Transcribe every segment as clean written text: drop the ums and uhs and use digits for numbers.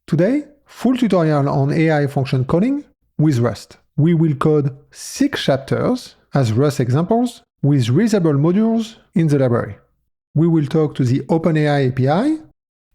Today, full tutorial on AI function coding with Rust. We will code 6 chapters as Rust examples with reusable modules in the library. We will talk to the OpenAI API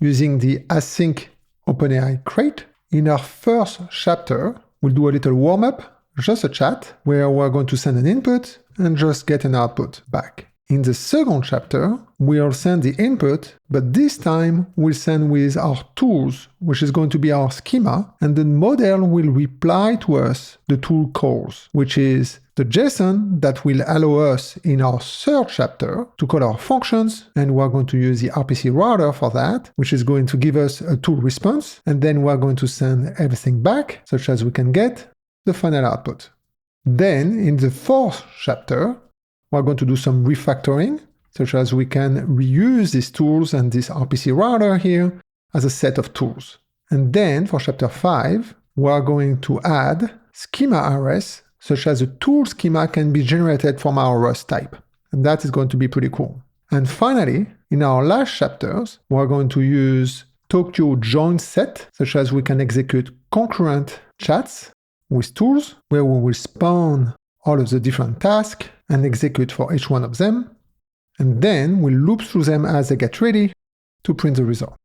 using the async-openai crate. In our first chapter, we'll do a little warm-up, just a chat, where we're going to send an input and just get an output back. In the second chapter, we'll send the input, but this time we'll send with our tools, which is going to be our schema, and the model will reply to us the tool calls, which is the JSON that will allow us in our third chapter to call our functions, and we're going to use the RPC router for that, which is going to give us a tool response, and then we're going to send everything back, such as we can get the final output. Then, in the fourth chapter, we're going to do some refactoring, such as we can reuse these tools and this RPC router here as a set of tools. And then for chapter 5, we're going to add Schema.rs, such as a tool schema can be generated from our Rust type. And that is going to be pretty cool. And finally, in our last chapters, we're going to use Tokyo joinset, such as we can execute concurrent chats with tools, where we will spawn all of the different tasks and execute for each one of them, and then we'll loop through them as they get ready to print the result.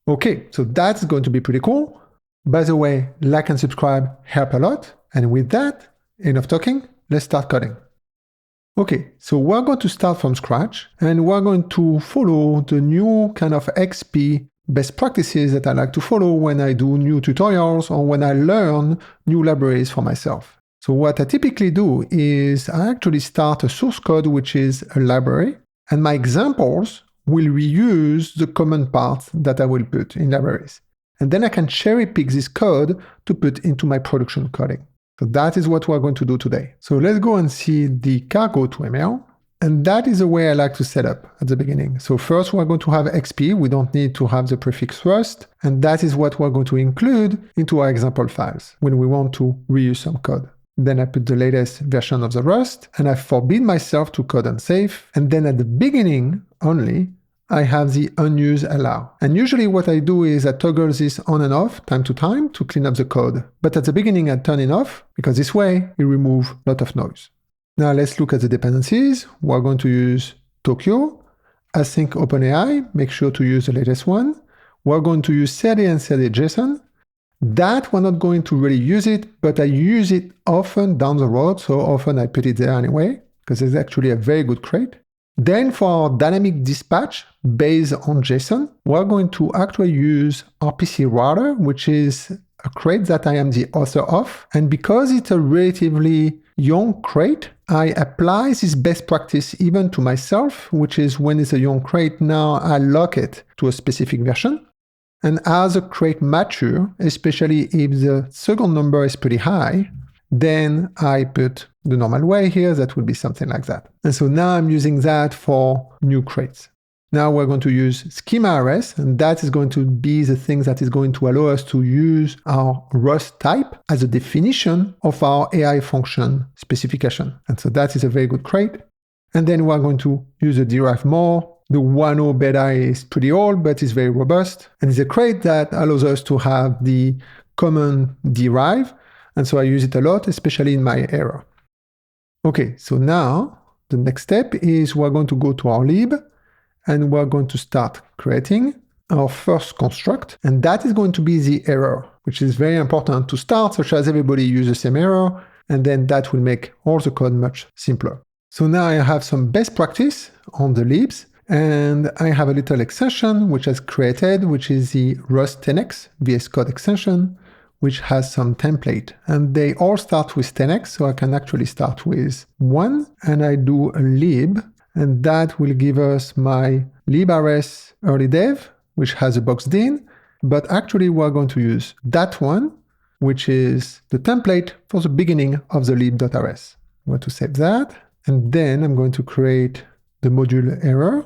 Okay, so that's going to be pretty cool. By the way, like and subscribe help a lot, and with that, enough talking, let's start coding. Okay, so we're going to start from scratch, and we're going to follow the new kind of XP best practices that I like to follow when I do new tutorials or when I learn new libraries for myself. So what I typically do is I actually start a source code, which is a library, and my examples will reuse the common parts that I will put in libraries. And then I can cherry pick this code to put into my production coding. So that is what we're going to do today. So let's go and see the Cargo.toml. And that is the way I like to set up at the beginning. So first we're going to have XP. We don't need to have the prefix Rust. And that is what we're going to include into our example files when we want to reuse some code. Then I put the latest version of the Rust, and I forbid myself to code unsafe. And then at the beginning only, I have the unused allow. And usually what I do is I toggle this on and off time to time to clean up the code. But at the beginning I turn it off, because this way it removes a lot of noise. Now let's look at the dependencies. We're going to use Tokyo, async-openai, make sure to use the latest one. We're going to use CRD and CRD JSON. That we're not going to really use it, but I use it often down the road, so often I put it there anyway, because it's actually a very good crate. Then for dynamic dispatch based on JSON, we're going to actually use RPC router, which is a crate that I am the author of. And because it's a relatively young crate, I apply this best practice even to myself, which is when it's a young crate, now I lock it to a specific version. And as a crate mature, especially if the second number is pretty high, then I put the normal way here, that would be something like that. And so now I'm using that for new crates. Now we're going to use Schema.rs, and that is going to be the thing that is going to allow us to use our Rust type as a definition of our AI function specification. And so that is a very good crate. And then we're going to use a derived more. The 1.0 beta is pretty old, but it's very robust. And it's a crate that allows us to have the common derive. And so I use it a lot, especially in my error. Okay, so now the next step is we're going to go to our lib, and we're going to start creating our first construct. And that is going to be the error, which is very important to start, such as everybody uses the same error. And then that will make all the code much simpler. So now I have some best practice on the libs. And I have a little extension which has created, which is the Rust10x VS Code extension, which has some template. And they all start with 10x, so I can actually start with 1. And I do a lib, and that will give us my lib.rs early dev, which has a boxed in. But actually we're going to use that one, which is the template for the beginning of the lib.rs. I'm going to save that. And then I'm going to create the module error.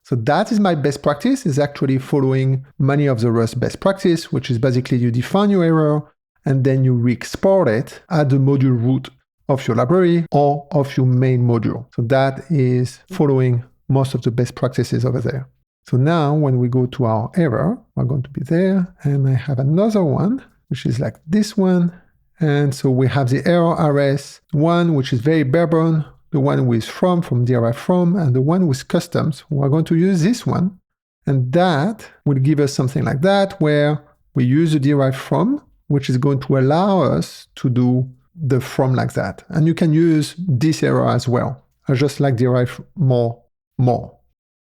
So that is my best practice, is actually following many of the Rust best practice, which is basically you define your error and then you re-export it at the module root of your library or of your main module. So that is following most of the best practices over there. So now when we go to our error, we're going to be there, and I have another one, which is like this one. And so we have the Error.rs one, which is very bare bone, the one with from derived from, and the one with customs. We're going to use this one. And that will give us something like that, where we use the derived from, which is going to allow us to do the from like that. And you can use this error as well. I just like derive more.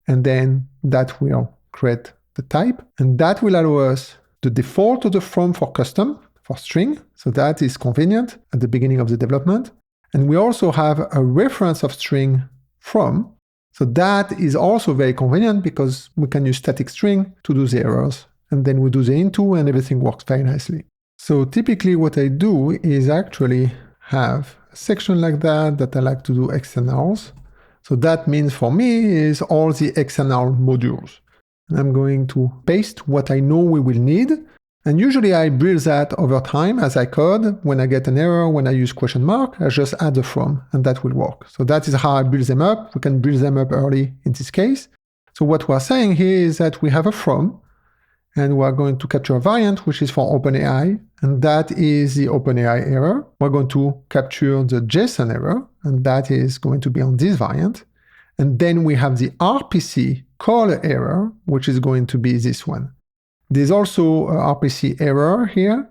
And then that will create the type. And that will allow us the default of the from for custom, for string. So that is convenient at the beginning of the development. And we also have a reference of string from. So that is also very convenient because we can use static string to do the errors. And then we do the into and everything works very nicely. So typically what I do is actually have a section like that I like to do externals. So that means for me is all the external modules. And I'm going to paste what I know we will need. And usually I build that over time as I code. When I get an error, when I use question mark, I just add the from, and that will work. So that is how I build them up. We can build them up early in this case. So what we're saying here is that we have a from, and we're going to capture a variant, which is for OpenAI, and that is the OpenAI error. We're going to capture the JSON error, and that is going to be on this variant. And then we have the RPC call error, which is going to be this one. There's also a RPC error here,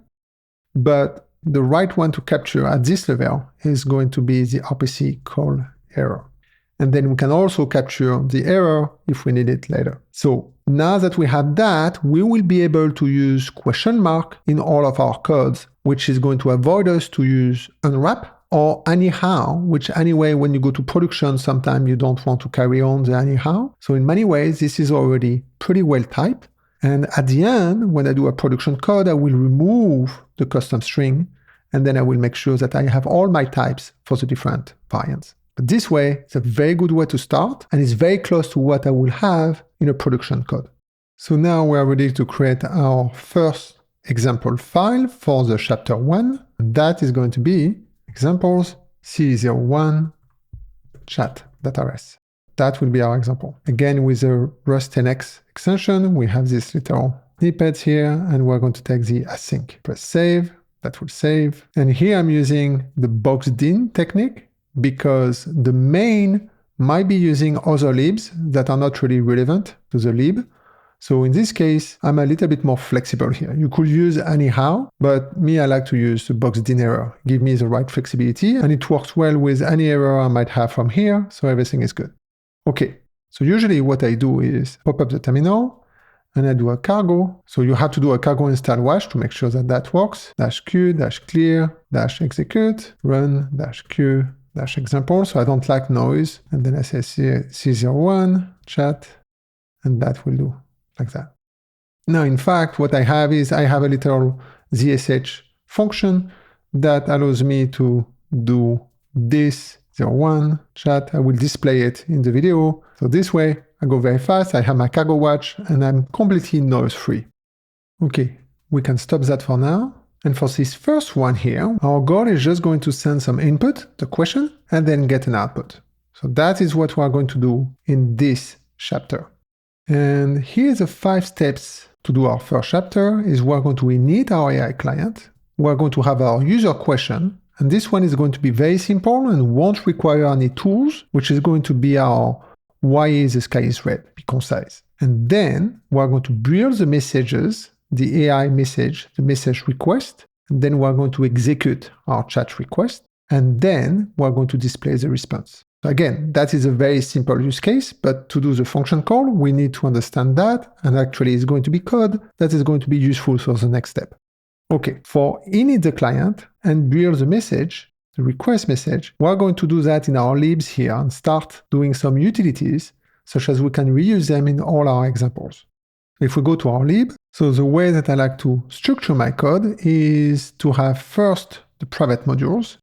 but the right one to capture at this level is going to be the RPC call error. And then we can also capture the error if we need it later. So now that we have that, we will be able to use question mark in all of our codes, which is going to avoid us to use unwrap or anyhow, which anyway, when you go to production, sometimes you don't want to carry on the anyhow. So in many ways, this is already pretty well typed. And at the end, when I do a production code, I will remove the custom string, and then I will make sure that I have all my types for the different variants. But this way, it's a very good way to start, and it's very close to what I will have in a production code. So now we are ready to create our first example file for the chapter 1. And that is going to be examples C01 chat.rs. That will be our example. Again, with the Rust10x extension, we have this little snippets here, and we're going to take the async. Press save, that will save. And here I'm using the boxed-in technique because the main might be using other libs that are not really relevant to the lib. So in this case, I'm a little bit more flexible here. You could use anyhow, but me, I like to use the boxed-in error. Give me the right flexibility, and it works well with any error I might have from here, so everything is good. Okay, so usually what I do is pop up the terminal and I do a cargo. So you have to do a cargo install wash to make sure that that works. -q, -clear, -execute, run, -q, -example. So I don't like noise. And then I say C01 chat, and that will do like that. Now, in fact, what I have is I have a little ZSH function that allows me to do this 01 chat. I will display it in the video. So this way, I go very fast. I have my cargo watch and I'm completely noise free. Okay, we can stop that for now. And for this first one here, our goal is just going to send some input, the question, and then get an output. So that is what we are going to do in this chapter. And here's the 5 steps to do our first chapter is we're going to init our AI client. We're going to have our user question. And this one is going to be very simple and won't require any tools, which is going to be our why is the sky is red, be concise. And then we're going to build the messages, the AI message, the message request. And then we're going to execute our chat request. And then we're going to display the response. So again, that is a very simple use case, but to do the function call, we need to understand that. And actually it's going to be code that is going to be useful for the next step. Okay, for init the client and build the message, the request message, we're going to do that in our libs here and start doing some utilities, such as we can reuse them in all our examples. If we go to our lib, so the way that I like to structure my code is to have first the private modules,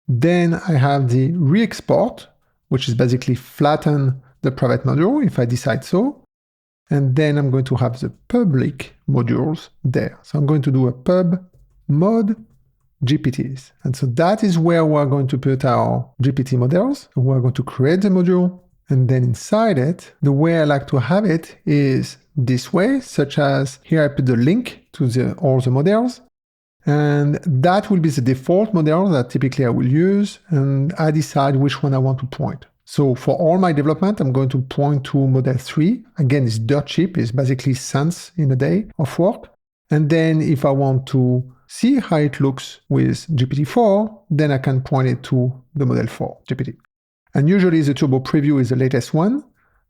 then I have the re-export, which is basically flatten the private module if I decide so. And then I'm going to have the public modules there. So I'm going to do a pub mod GPTs. And so that is where we're going to put our GPT models. We're going to create the module, And then inside it, the way I like to have it is this way, such as here I put the link to all the models. And that will be the default model that typically I will use. And I decide which one I want to point. So for all my development, I'm going to point to model 3. Again, it's dirt cheap. It's basically cents in a day of work. And then if I want to see how it looks with GPT-4, then I can point it to the model 4 GPT. And usually the turbo preview is the latest one.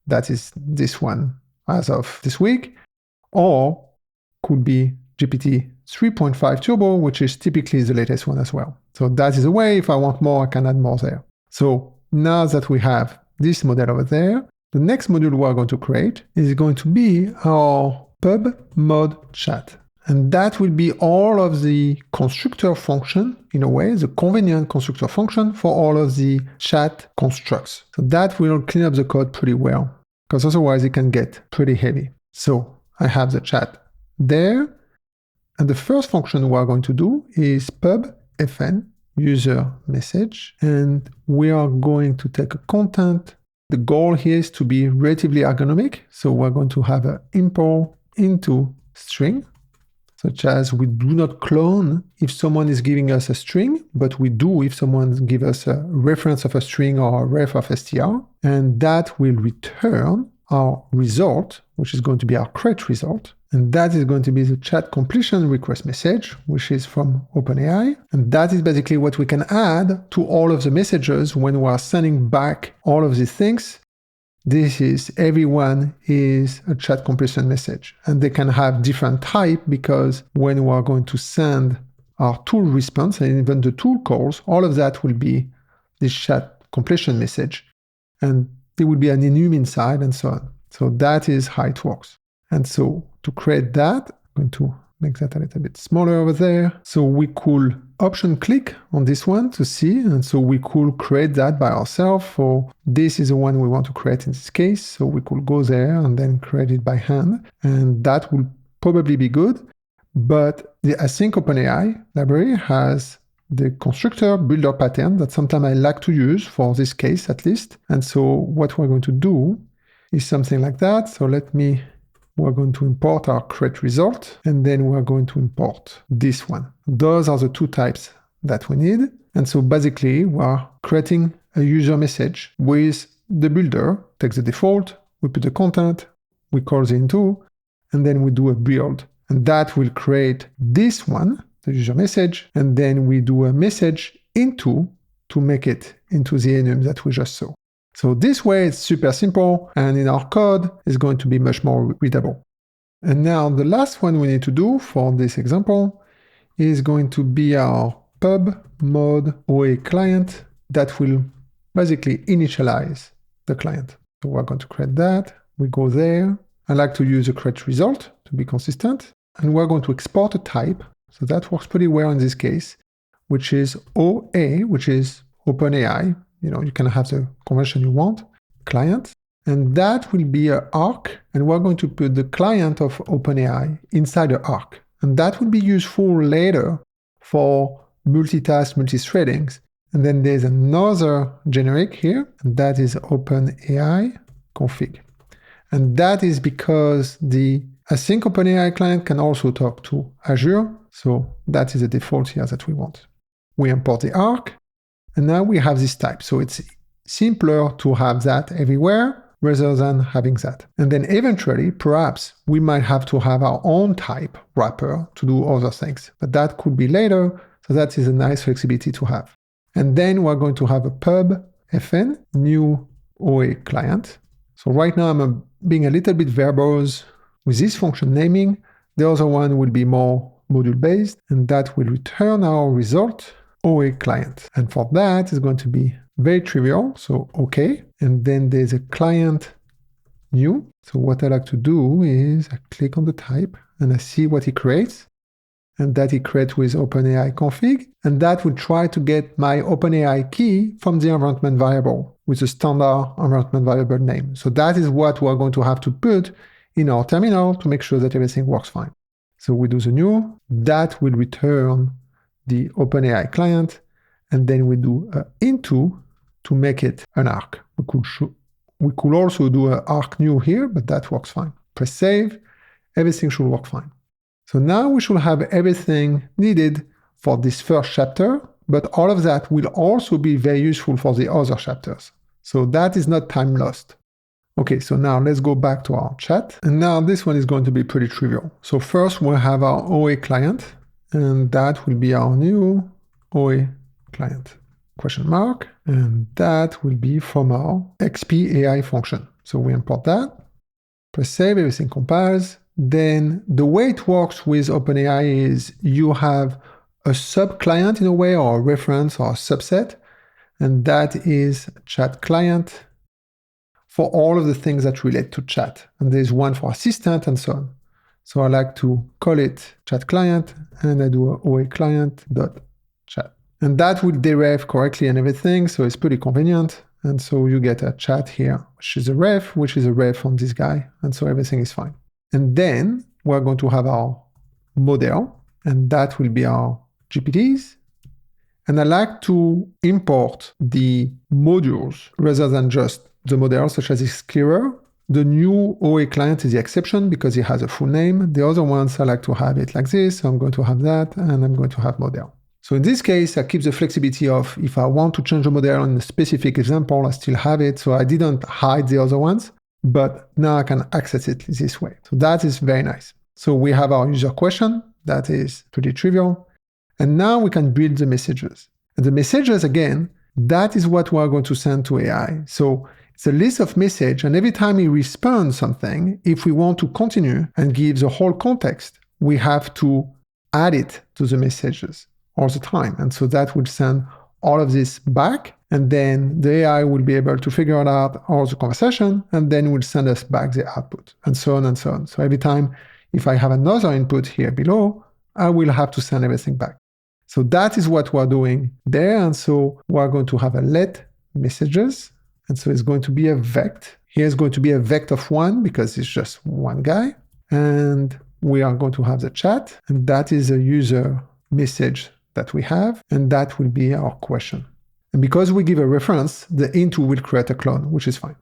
That is this one as of this week. Or could be GPT 3.5 turbo, which is typically the latest one as well. So that is a way, if I want more, I can add more there. So now that we have this model over there, the next module we are going to create is going to be our pub mod chat. And that will be all of the constructor function, in a way, the convenient constructor function for all of the chat constructs. So that will clean up the code pretty well, because otherwise it can get pretty heavy. So I have the chat there. And the first function we are going to do is pub fn user message. And we are going to take a content. The goal here is to be relatively ergonomic. So we're going to have an import into string, such as we do not clone if someone is giving us a string, but we do if someone gives us a reference of a string or a ref of str. And that will return our result, which is going to be our create result. And that is going to be the chat completion request message, which is from OpenAI. And that is basically what we can add to all of the messages when we are sending back all of these things. This is everyone is a chat completion message. And they can have different type because when we are going to send our tool response and even the tool calls, all of that will be this chat completion message. And there will be an enum inside and so on. So that is how it works. And so to create that, I'm going to make that a little bit smaller over there. So we could option click on this one to see. And so we could create that by ourselves. For this is the one we want to create in this case. So we could go there and then create it by hand. And that will probably be good. But the async-openai library has the constructor builder pattern that sometimes I like to use for this case at least. And so what we're going to do is something like that. So we're going to import our create result, and then we're going to import this one. Those are the two types that we need. And so basically we're creating a user message with the builder, takes the default, we put the content, we call the into, and then we do a build. And that will create this one, the user message, and then we do a message into to make it into the enum that we just saw. So this way it's super simple, and in our code is going to be much more readable. And now the last one we need to do for this example is going to be our pub mod OA client that will basically initialize the client. So we're going to create that. We go there. I like to use a create result to be consistent. And we're going to export a type. So that works pretty well in this case, which is OA, which is OpenAI. You can have the convention you want, client, and that will be an arc, and we're going to put the client of OpenAI inside the arc. And that will be useful later for multitask, multi-threadings. And then there's another generic here, and that is OpenAI config. And that is because the async-openai client can also talk to Azure, so that is the default here that we want. We import the arc. And now we have this type. So it's simpler to have that everywhere rather than having that. And then eventually, perhaps we might have to have our own type wrapper to do other things. But that could be later. So that is a nice flexibility to have. And then we're going to have a pub fn new OA client. So right now I'm being a little bit verbose with this function naming. The other one will be more module based, and that will return our result OA client. And for that, it's going to be very trivial. So, okay. And then there's a client new. So what I like to do is I click on the type and I see what he creates. And that he creates with OpenAI config. And that will try to get my OpenAI key from the environment variable with a standard environment variable name. So that is what we're going to have to put in our terminal to make sure that everything works fine. So we do the new. That will return the OpenAI client, and then we do into to make it an arc. We could we could also do an arc new here, but that works fine. Press save, everything should work fine. So now we should have everything needed for this first chapter, but all of that will also be very useful for the other chapters. So that is not time lost. Okay, so now let's go back to our chat. And now this one is going to be pretty trivial. So first we'll have our OA client, and that will be our new OA client, question mark, and that will be from our XP AI function. So we import that, press save, everything compiles. Then the way it works with OpenAI is you have a sub-client in a way, or a reference or a subset, and that is chat client for all of the things that relate to chat. And there's one for assistant and so on. So I like to call it chat client, and I do a OA client.chat. And that will derive correctly and everything, so it's pretty convenient. And so you get a chat here, which is a ref on this guy, and so everything is fine. And then we're going to have our model, and that will be our GPTs. And I like to import the modules rather than just the model, such as this clearer. The new OA client is the exception because it has a full name. The other ones, I like to have it like this. So I'm going to have that, and I'm going to have model. So in this case, I keep the flexibility of if I want to change the model in a specific example, I still have it. So I didn't hide the other ones, but now I can access it this way. So that is very nice. So we have our user question. That is pretty trivial. And now we can build the messages. And the messages, again, that is what we're going to send to AI. So it's a list of messages, and every time he responds something, if we want to continue and give the whole context, we have to add it to the messages all the time. And so that will send all of this back, and then the AI will be able to figure out all the conversation, and then will send us back the output, and so on and so on. So every time, if I have another input here below, I will have to send everything back. So that is what we're doing there. And so we're going to have a let messages. And so it's going to be a vect. Here's going to be a vect of 1 because it's just one guy. And we are going to have the chat. And that is a user message that we have. And that will be our question. And because we give a reference, the int will create a clone, which is fine.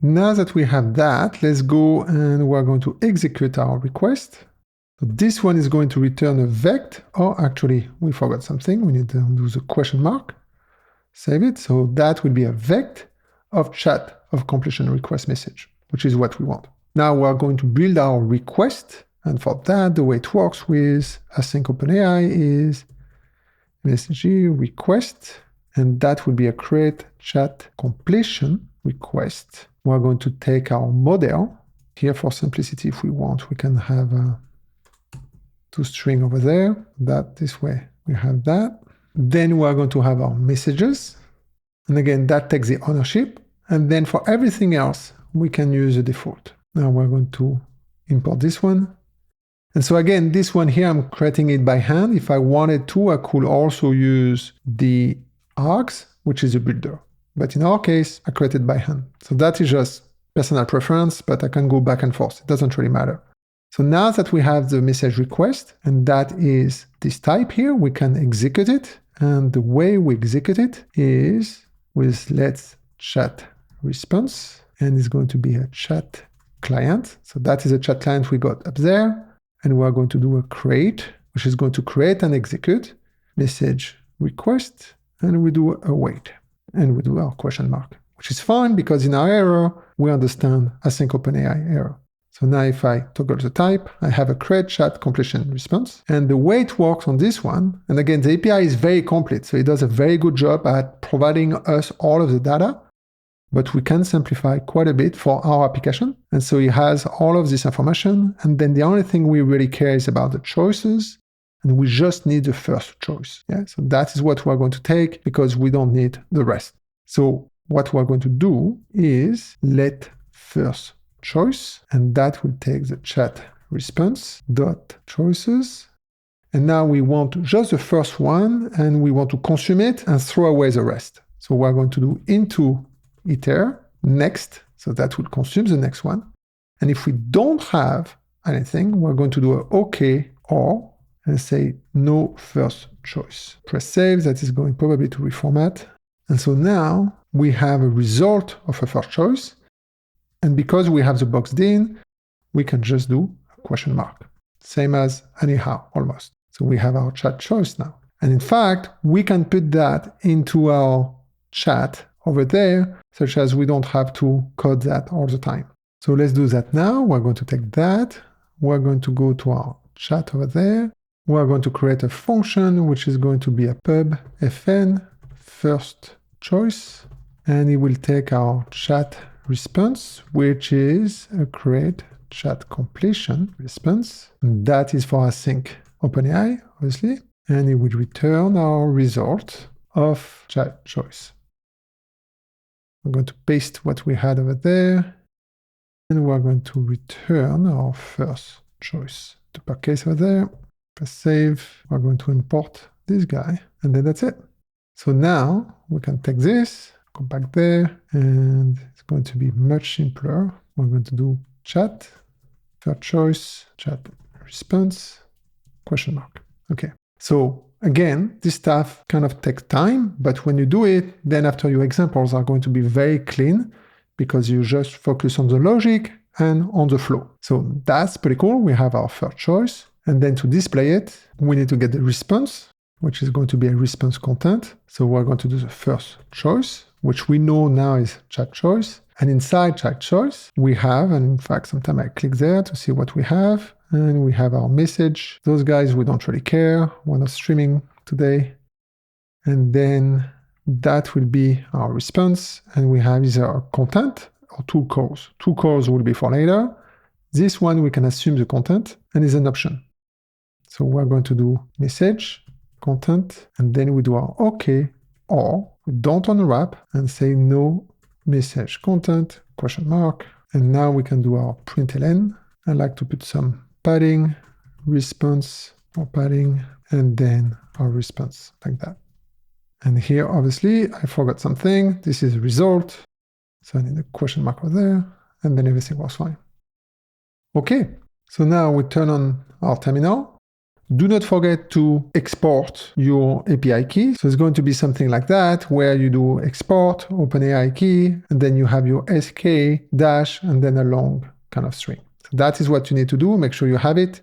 Now that we have that, let's go and we're going to execute our request. So this one is going to return a vect. Oh, actually, we forgot something. We need to do the question mark. Save it. So that will be a vect of chat of completion request message, which is what we want. Now we're going to build our request. And for that, the way it works with async-openai is message request. And that will be a create chat completion request. We're going to take our model. Here for simplicity, if we want, we can have a toString over there. That this way, we have that. Then we're going to have our messages. And again, that takes the ownership. And then for everything else, we can use the default. Now we're going to import this one. And so again, this one here, I'm creating it by hand. If I wanted to, I could also use the args, which is a builder. But in our case, I created by hand. So that is just personal preference, but I can go back and forth. It doesn't really matter. So now that we have the message request, and that is this type here, we can execute it. And the way we execute it is with let's chat response, and it's going to be a chat client. So that is a chat client we got up there. And we're going to do a create, which is going to create and execute message request, and we do a wait, and we do our question mark, which is fine because in our error, we understand async-openai error. So now if I toggle the type, I have a create chat completion response. And the way it works on this one, and again, the API is very complete, so it does a very good job at providing us all of the data, but we can simplify quite a bit for our application. And so it has all of this information. And then the only thing we really care is about the choices. And we just need the first choice. Yeah? So that is what we're going to take because we don't need the rest. So what we're going to do is let first choice, and that will take the chat response dot choices. And now we want just the first one, and we want to consume it and throw away the rest. So we're going to do into iter next, so that will consume the next one. And if we don't have anything, we're going to do a OK or and say no first choice. Press save, that is going probably to reformat. And so now we have a result of a first choice. And because we have the boxed in, we can just do a question mark. Same as anyhow, almost. So we have our chat choice now. And in fact, we can put that into our chat over there, such as we don't have to code that all the time. So let's do that now. We're going to take that. We're going to go to our chat over there. We're going to create a function, which is going to be a pub fn first choice. And it will take our chat response, which is a create chat completion response. And that is for async-openai, obviously. And it will return our result of chat choice. We're going to paste what we had over there. And we're going to return our first choice to per case over there. Press save. We're going to import this guy. And then that's it. So now we can take this, go back there, and it's going to be much simpler. We're going to do chat, first choice, chat response, question mark. Okay. So again, this stuff kind of takes time, but when you do it, then after your examples are going to be very clean because you just focus on the logic and on the flow. So that's pretty cool. We have our first choice. And then to display it, we need to get the response, which is going to be a response content. So we're going to do the first choice, which we know now is chat choice. And inside chat choice, we have, and in fact, sometimes I click there to see what we have. And we have our message. Those guys, we don't really care. We're not streaming today. And then that will be our response. And we have either our content or tool calls. Tool calls will be for later. This one, we can assume the content and is an option. So we're going to do message, content, and then we do our OK, or we don't unwrap and say no message content, question mark. And now we can do our println. I like to put some padding, response, or padding, and then our response like that. And here, obviously, I forgot something. This is result. So I need a question mark over there, and then everything works fine. Okay, so now we turn on our terminal. Do not forget to export your API key. So it's going to be something like that, where you do export, OpenAI key, and then you have your SK dash, and then a long kind of string. So that is what you need to do. Make sure you have it,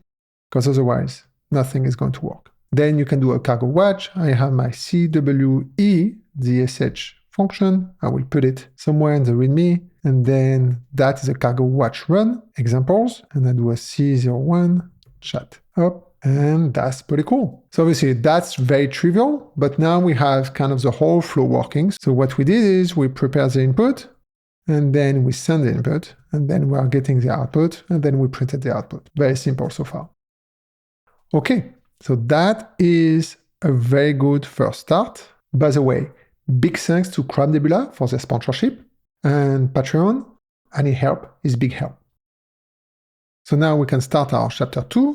because otherwise nothing is going to work. Then you can do a cargo watch. I have my CWE DSH function. I will put it somewhere in the README. And then that is a cargo watch run examples. And I do a C01 chat up. And that's pretty cool. So obviously that's very trivial, but now we have kind of the whole flow working. So what we did is we prepare the input, and then we send the input, and then we are getting the output, and then we printed the output. Very simple so far. Okay, so that is a very good first start. By the way, big thanks to Nebula for their sponsorship, and Patreon. Any help is big help. So now we can start our chapter 2.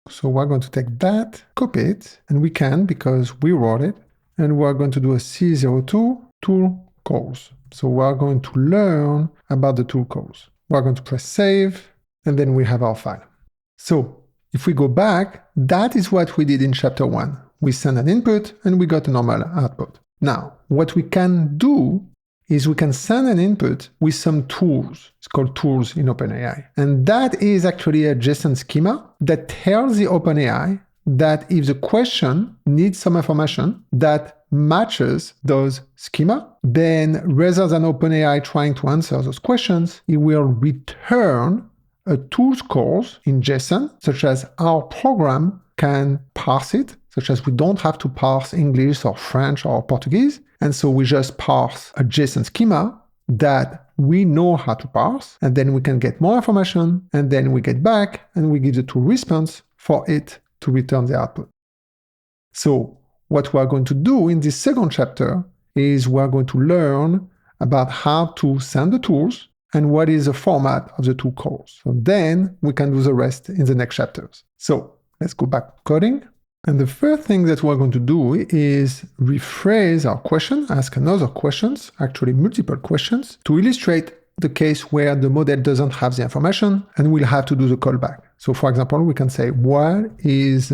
So we're going to take that, copy it, and we can because we wrote it, and we're going to do a C02 tool calls. So we're going to learn about the tool calls. We're going to press save, and then we have our file. So if we go back, that is what we did in chapter 1. We sent an input, and we got a normal output. Now, what we can do is we can send an input with some tools. It's called tools in OpenAI. And that is actually a JSON schema that tells the OpenAI that if the question needs some information that matches those schema, then rather than OpenAI trying to answer those questions, it will return a tools calls in JSON, such as our program can parse it, such as we don't have to parse English or French or Portuguese. And so we just parse a JSON schema that we know how to parse, and then we can get more information, and then we get back and we give the tool response for it to return the output. So what we're going to do in this second chapter is we're going to learn about how to send the tools and what is the format of the tool calls. So then we can do the rest in the next chapters. So let's go back to coding. And the first thing that we're going to do is rephrase our question, ask another questions, actually multiple questions, to illustrate the case where the model doesn't have the information and we'll have to do the callback. So for example, we can say, what is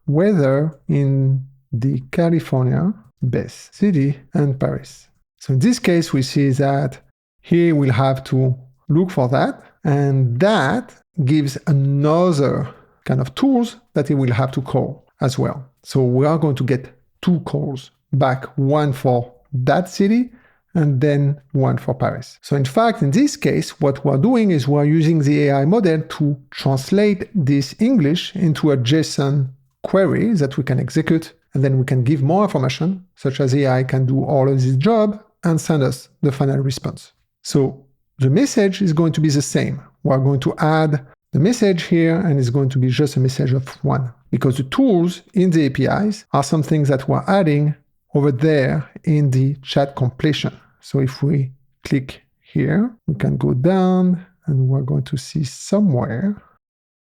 weather in the California best city and Paris? So in this case, we see that here we'll have to look for that, and that gives another kind of tools that it will have to call as well. So we are going to get 2 calls back, one for that city and then one for Paris. So in fact, in this case, what we're doing is we're using the AI model to translate this English into a JSON query that we can execute, and then we can give more information, such as AI can do all of this job and send us the final response. So the message is going to be the same. We're going to add the message here, and it's going to be just a message of 1, because the tools in the APIs are some things that we're adding over there in the chat completion. So if we click here, we can go down and we're going to see somewhere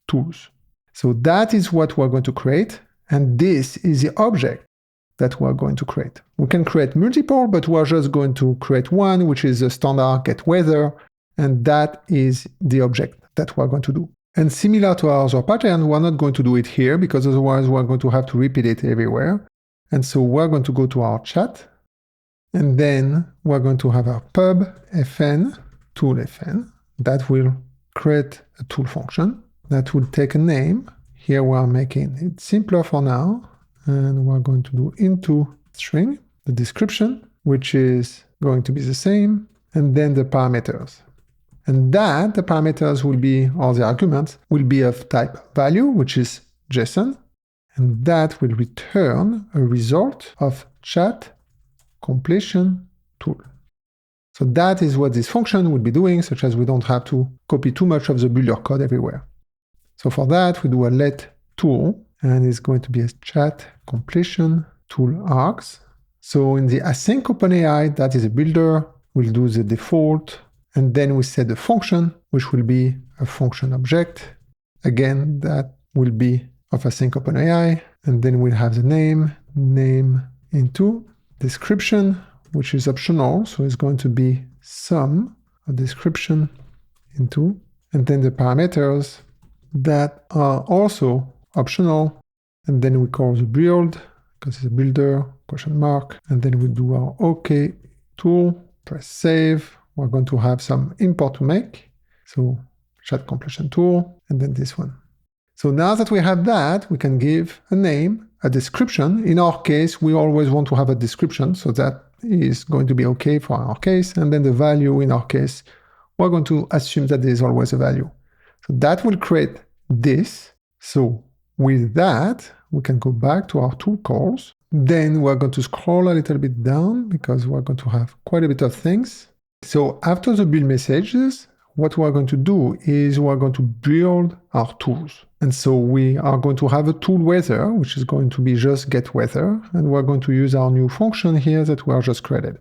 tools. So that is what we're going to create. And this is the object that we're going to create. We can create multiple, but we're just going to create one, which is a standard get weather. And that is the object that we're going to do. And similar to our other pattern, we're not going to do it here because otherwise we're going to have to repeat it everywhere. And so we're going to go to our chat, and then we're going to have our pub fn tool fn that will create a tool function that will take a name. Here we're making it simpler for now, and we're going to do into string, the description, which is going to be the same, and then the parameters. And that the parameters will be, or the arguments will be of type value, which is JSON, and that will return a result of chat completion tool. So that is what this function will be doing, such as we don't have to copy too much of the builder code everywhere. So for that, we do a let tool, and it's going to be a chat completion tool args. So in the async-openai, that is a builder, we'll do the default, and then we set the function, which will be a function object. Again, that will be of async-openai, and then we'll have the name into description, which is optional, so it's going to be sum of description into, and then the parameters that are also optional, and then we call the build, because it's a builder, question mark, and then we do our OK tool, press save. We're going to have some import to make, so chat completion tool, and then this one. So now that we have that, we can give a name, a description. In our case, we always want to have a description, so that is going to be okay for our case. And then the value in our case, we're going to assume that there is always a value. So that will create this. So with that, we can go back to our tool calls. Then we're going to scroll a little bit down because we're going to have quite a bit of things. So after the build messages, what we're going to do is we're going to build our tools. And so we are going to have a tool weather, which is going to be just get weather. And we're going to use our new function here that we are just created.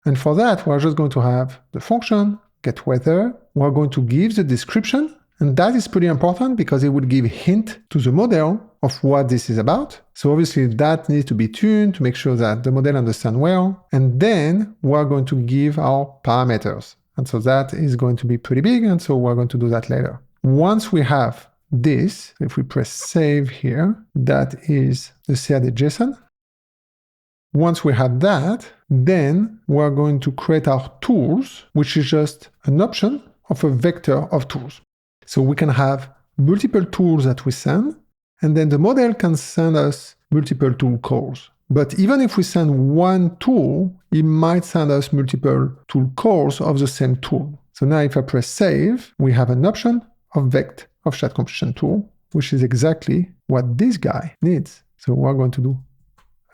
And for that, we're just going to have the function get weather. We're going to give the description. And that is pretty important because it will give a hint to the model of what this is about. So obviously that needs to be tuned to make sure that the model understands well. And then we're going to give our parameters. And so that is going to be pretty big. And so we're going to do that later. Once we have this, if we press save here, that is the CRD JSON. Once we have that, then we're going to create our tools, which is just an option of a vector of tools. So we can have multiple tools that we send, and then the model can send us multiple tool calls. But even if we send one tool, it might send us multiple tool calls of the same tool. So now if I press save, we have an option of vect of chat completion tool, which is exactly what this guy needs. So we're going to do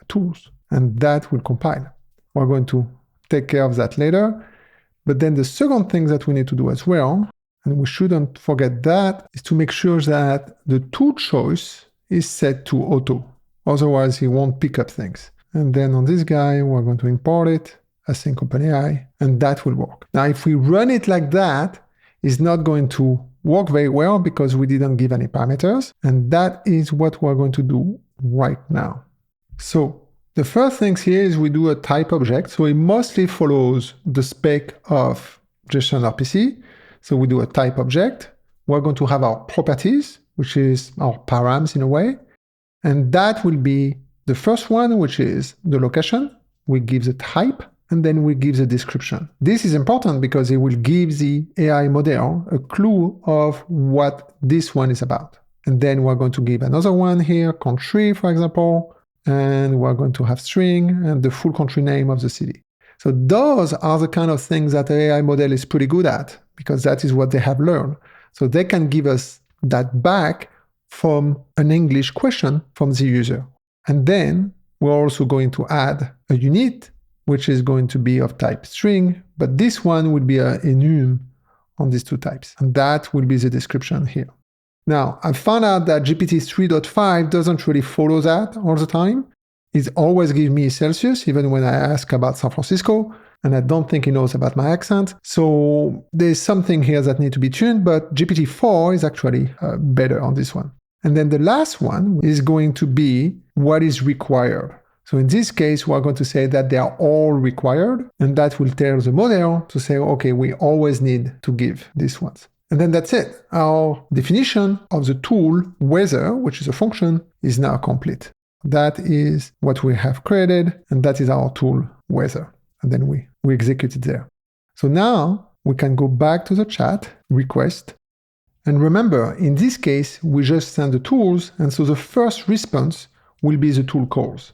tools, and that will compile. We're going to take care of that later. But then the second thing that we need to do as well, and we shouldn't forget that, is to make sure that the tool choice is set to auto. Otherwise, he won't pick up things. And then on this guy, we're going to import it, async-openai, and that will work. Now, if we run it like that, it's not going to work very well because we didn't give any parameters. And that is what we're going to do right now. So the first things here is we do a type object. So it mostly follows the spec of JSON RPC. So we do a type object. We're going to have our properties, which is our params in a way. And that will be the first one, which is the location. We give the type, and then we give the description. This is important because it will give the AI model a clue of what this one is about. And then we're going to give another one here, country, for example, and we're going to have string and the full country name of the city. So those are the kind of things that the AI model is pretty good at, because that is what they have learned. So they can give us that back from an English question from the user. And then we're also going to add a unit, which is going to be of type string, but this one will be an enum on these two types. And that will be the description here. Now, I found out that GPT 3.5 doesn't really follow that all the time. It always gives me Celsius, even when I ask about San Francisco, and I don't think he knows about my accent. So there's something here that needs to be tuned, but GPT-4 is actually better on this one. And then the last one is going to be what is required. So in this case, we're going to say that they are all required, and that will tell the model to say, okay, we always need to give these ones. And then that's it. Our definition of the tool weather, which is a function, is now complete. That is what we have created, and that is our tool weather. And then we execute it there. So now we can go back to the chat, request. And remember, in this case, we just send the tools, and so the first response will be the tool calls.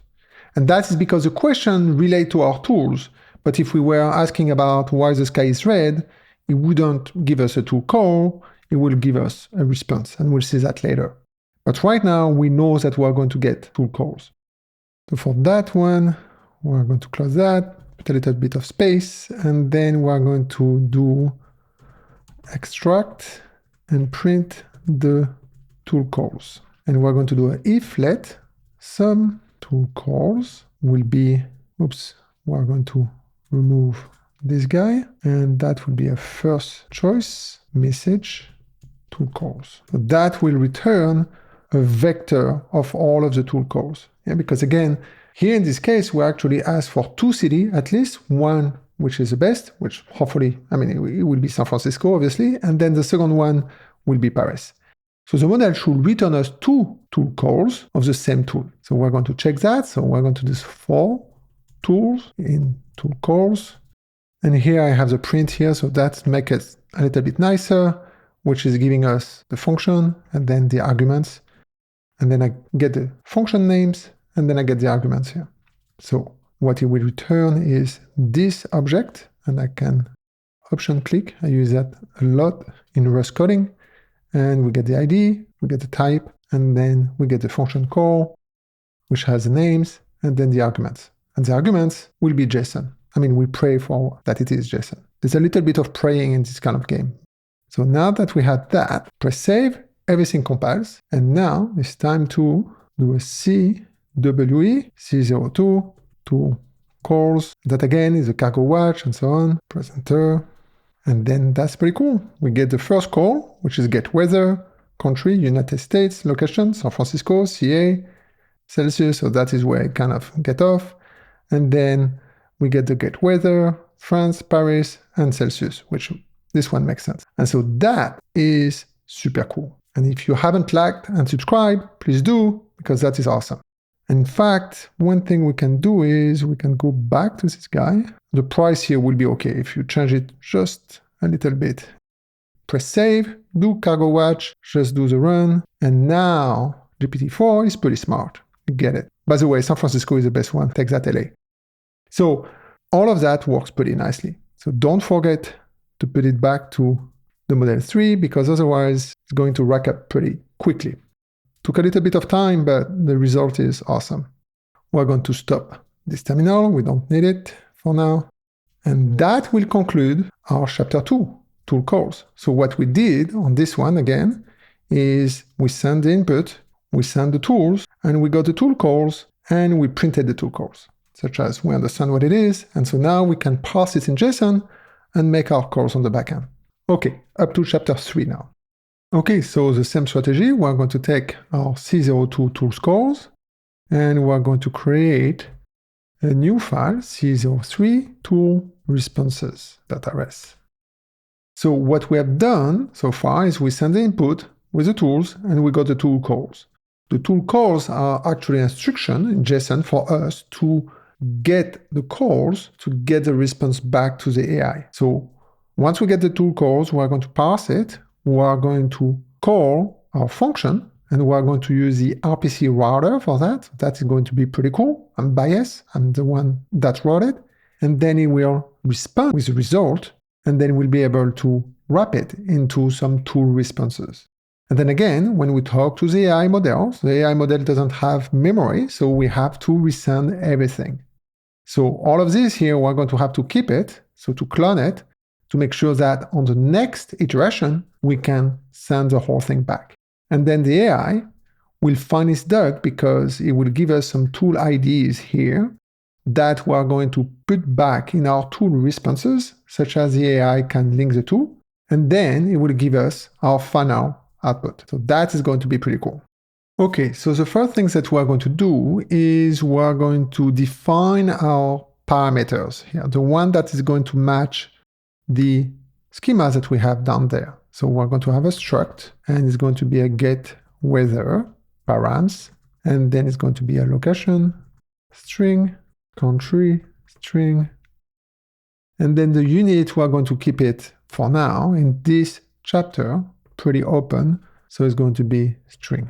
And that is because the question relates to our tools. But if we were asking about why the sky is red, it wouldn't give us a tool call, it will give us a response, and we'll see that later. But right now, we know that we're going to get tool calls. So for that one, we're going to close that, put a little bit of space, and then we're going to do extract and print the tool calls. And we're going to do an if let some tool calls will be, we're going to remove this guy, and that will be a first choice message tool calls. So that will return a vector of all of the tool calls. Yeah, because again, here in this case, we actually ask for two cities, at least one, which is the best, which hopefully, it will be San Francisco, obviously, and then the second one will be Paris. So the model should return us two tool calls of the same tool. So we're going to check that. So we're going to do for tools in tool calls. And here I have the print here, so that makes it a little bit nicer, which is giving us the function and then the arguments. And then I get the function names, and then I get the arguments here. So what it will return is this object, and I can option click. I use that a lot in Rust coding. And we get the ID, we get the type, and then we get the function call, which has the names, and then the arguments. And the arguments will be JSON. We pray for that it is JSON. There's a little bit of praying in this kind of game. So now that we have that, press save, everything compiles. And now it's time to do a CWE, C02, to calls. That again is a cargo watch and so on. Press enter. And then that's pretty cool. We get the first call, which is get weather, country, United States, location, San Francisco, CA, Celsius. So that is where I kind of get off. And then we get the get weather, France, Paris, and Celsius, which this one makes sense. And so that is super cool. And if you haven't liked and subscribed, please do, because that is awesome. And in fact, one thing we can do is we can go back to this guy. The price here will be okay if you change it just a little bit. Press save, do cargo watch, just do the run. And now GPT-4 is pretty smart. You get it. By the way, San Francisco is the best one. Take that, LA. So all of that works pretty nicely. So don't forget to put it back to the model 3, because otherwise it's going to rack up pretty quickly. Took a little bit of time, but the result is awesome. We're going to stop this terminal. We don't need it for now. And that will conclude our chapter 2, tool calls. So what we did on this one again is we send the input, we send the tools, and we got the tool calls, and we printed the tool calls, such as we understand what it is. And so now we can parse it in JSON and make our calls on the backend. Okay, up to chapter 3 now. Okay, so the same strategy, we're going to take our C02 tools calls, and we're going to create a new file, C03 tool responses.rs. So what we have done so far is we send the input with the tools, and we got the tool calls. The tool calls are actually instruction in JSON for us to get the calls to get the response back to the AI. So once we get the tool calls, we are going to parse it. We are going to call our function, and we are going to use the RPC router for that. That is going to be pretty cool. I'm biased. I'm the one that wrote it. And then it will respond with the result, and then we'll be able to wrap it into some tool responses. And then again, when we talk to the AI model, the AI model doesn't have memory, so we have to resend everything. So all of this here, we're going to have to keep it, so to clone it, to make sure that on the next iteration, we can send the whole thing back. And then the AI will find its dog because it will give us some tool IDs here that we are going to put back in our tool responses, such as the AI can link the two, and then it will give us our final output. So that is going to be pretty cool. Okay, so the first thing that we're going to do is we're going to define our parameters here, the one that is going to match the schema that we have down there. So we're going to have a struct, and it's going to be a get weather params, and then it's going to be a location, string, country, string, and then the unit, we're going to keep it for now in this chapter, pretty open, so it's going to be string.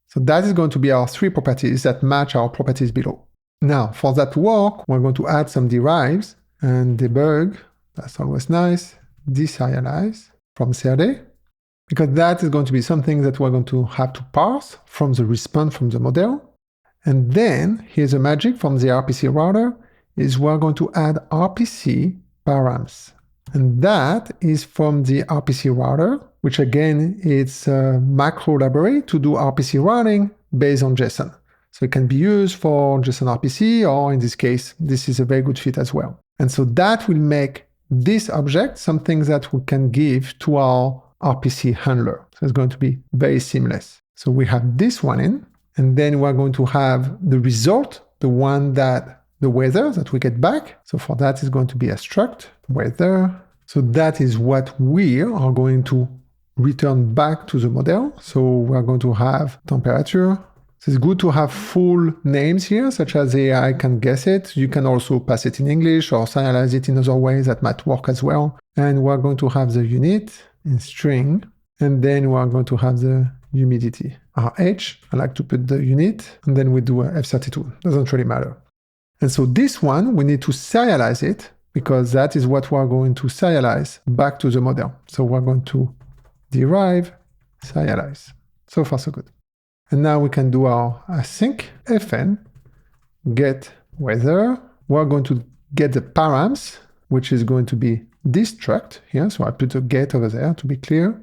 So that is going to be our three properties that match our properties below. Now, for that to work, we're going to add some derives and debug. That's always nice. Deserialize from CRD, because that is going to be something that we're going to have to parse from the response from the model. And then here's the magic from the RPC router is we're going to add RPC params. And that is from the RPC router, which again, it's a macro library to do RPC routing based on JSON. So it can be used for JSON RPC, or in this case, this is a very good fit as well. And so that will make this object something that we can give to our RPC handler. So it's going to be very seamless. So we have this one in, and then we're going to have the result, the one that the weather that we get back. So for that is going to be a struct weather. So that is what we are going to return back to the model. So we're going to have temperature. So it's good to have full names here, such as the AI can guess it. You can also pass it in English or serialize it in other ways that might work as well. And we're going to have the unit in string, and then we're going to have the humidity. RH, I like to put the unit, and then we do a F32. Doesn't really matter. And so this one, we need to serialize it, because that is what we're going to serialize back to the model. So we're going to derive, serialize. So far, so good. And now we can do our async fn get weather. We're going to get the params, which is going to be this struct here. So I put a get over there to be clear.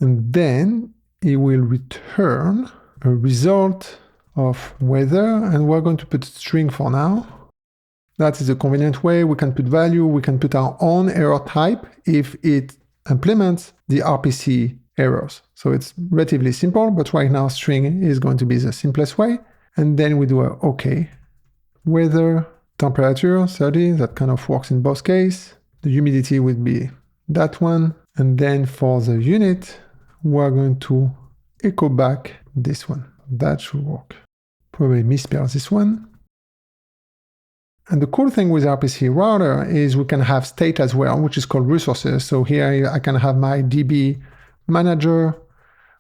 And then it will return a result of weather, and we're going to put string for now. That is a convenient way. We can put value, we can put our own error type if it implements the RPC errors. So it's relatively simple, but right now string is going to be the simplest way. And then we do a OK. Weather, temperature, 30, that kind of works in both cases. The humidity would be that one. And then for the unit, we're going to echo back this one. That should work. Probably misspell this one. And the cool thing with RPC router is we can have state as well, which is called resources. So here I can have my DB manager,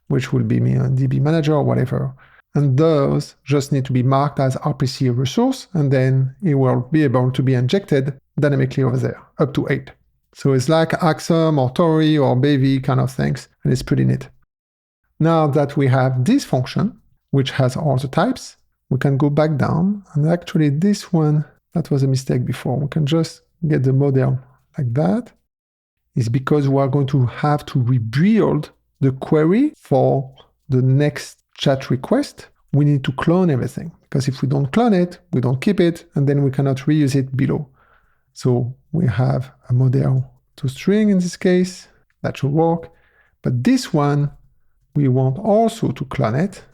which will be me a DB manager or whatever. And those just need to be marked as RPC resource, and then it will be able to be injected dynamically over there, up to 8. So it's like Axum or Tori or Bavy kind of things, and it's pretty neat. Now that we have this function, which has all the types, we can go back down, and actually this one, that was a mistake before. We can just get the model like that. It's because we are going to have to rebuild the query for the next chat request. We need to clone everything, because if we don't clone it, we don't keep it, and then we cannot reuse it below. So we have a model to string in this case. That should work. But this one, we want also to clone it,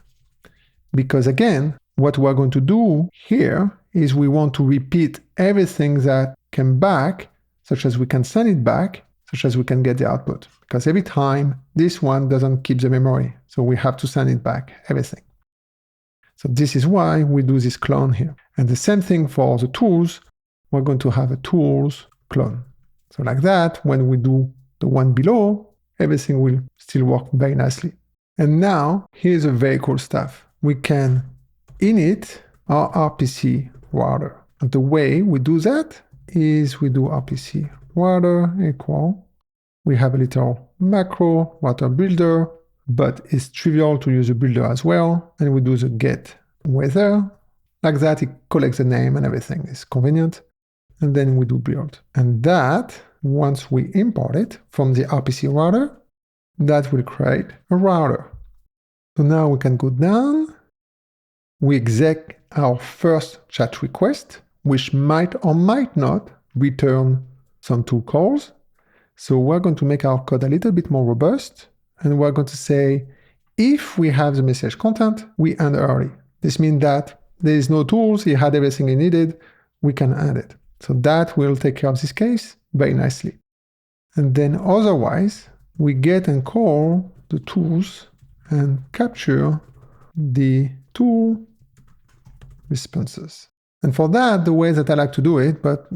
because again, what we're going to do here is we want to repeat everything that came back, such as we can send it back, such as we can get the output. Because every time, this one doesn't keep the memory. So we have to send it back, everything. So this is why we do this clone here. And the same thing for the tools, we're going to have a tools clone. So like that, when we do the one below, everything will still work very nicely. And now, here's a very cool stuff. We can init our RPC router. And the way we do that is we do RPC router equal. We have a little macro router builder, but it's trivial to use a builder as well. And we do the get weather. Like that, it collects the name and everything. It's convenient. And then we do build. And that, once we import it from the RPC router, that will create a router. So now we can go down. We exec our first chat request, which might or might not return some tool calls. So we're going to make our code a little bit more robust. And we're going to say, if we have the message content, we end early. This means that there is no tools, he had everything he needed, we can end it. So that will take care of this case very nicely. And then otherwise, we get and call the tools and capture the tool responses. And for that, the way that I like to do it, but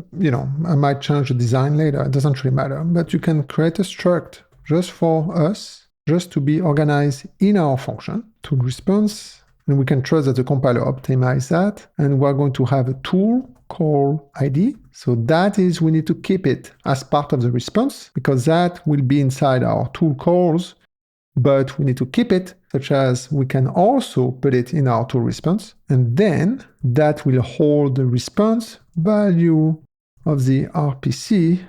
I might change the design later, it doesn't really matter, but you can create a struct just for us, just to be organized in our function, tool response, and we can trust that the compiler optimizes that, and we're going to have a tool call ID. So that is, we need to keep it as part of the response, because that will be inside our tool calls, but we need to keep it, such as we can also put it in our tool response, and then that will hold the response value of the RPC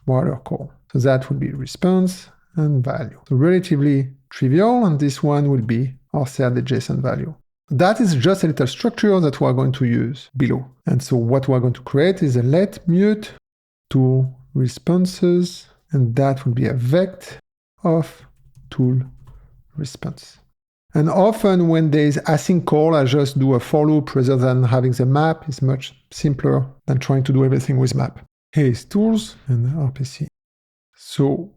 router call. So that will be response and value. So relatively trivial, and this one will be our CRD.json value. That is just a little structure that we're going to use below. And so what we're going to create is a let mute tool responses, and that will be a vect of tool response. And often when there is async call, I just do a for loop rather than having the map. It's much simpler than trying to do everything with map. Here is tools and RPC. So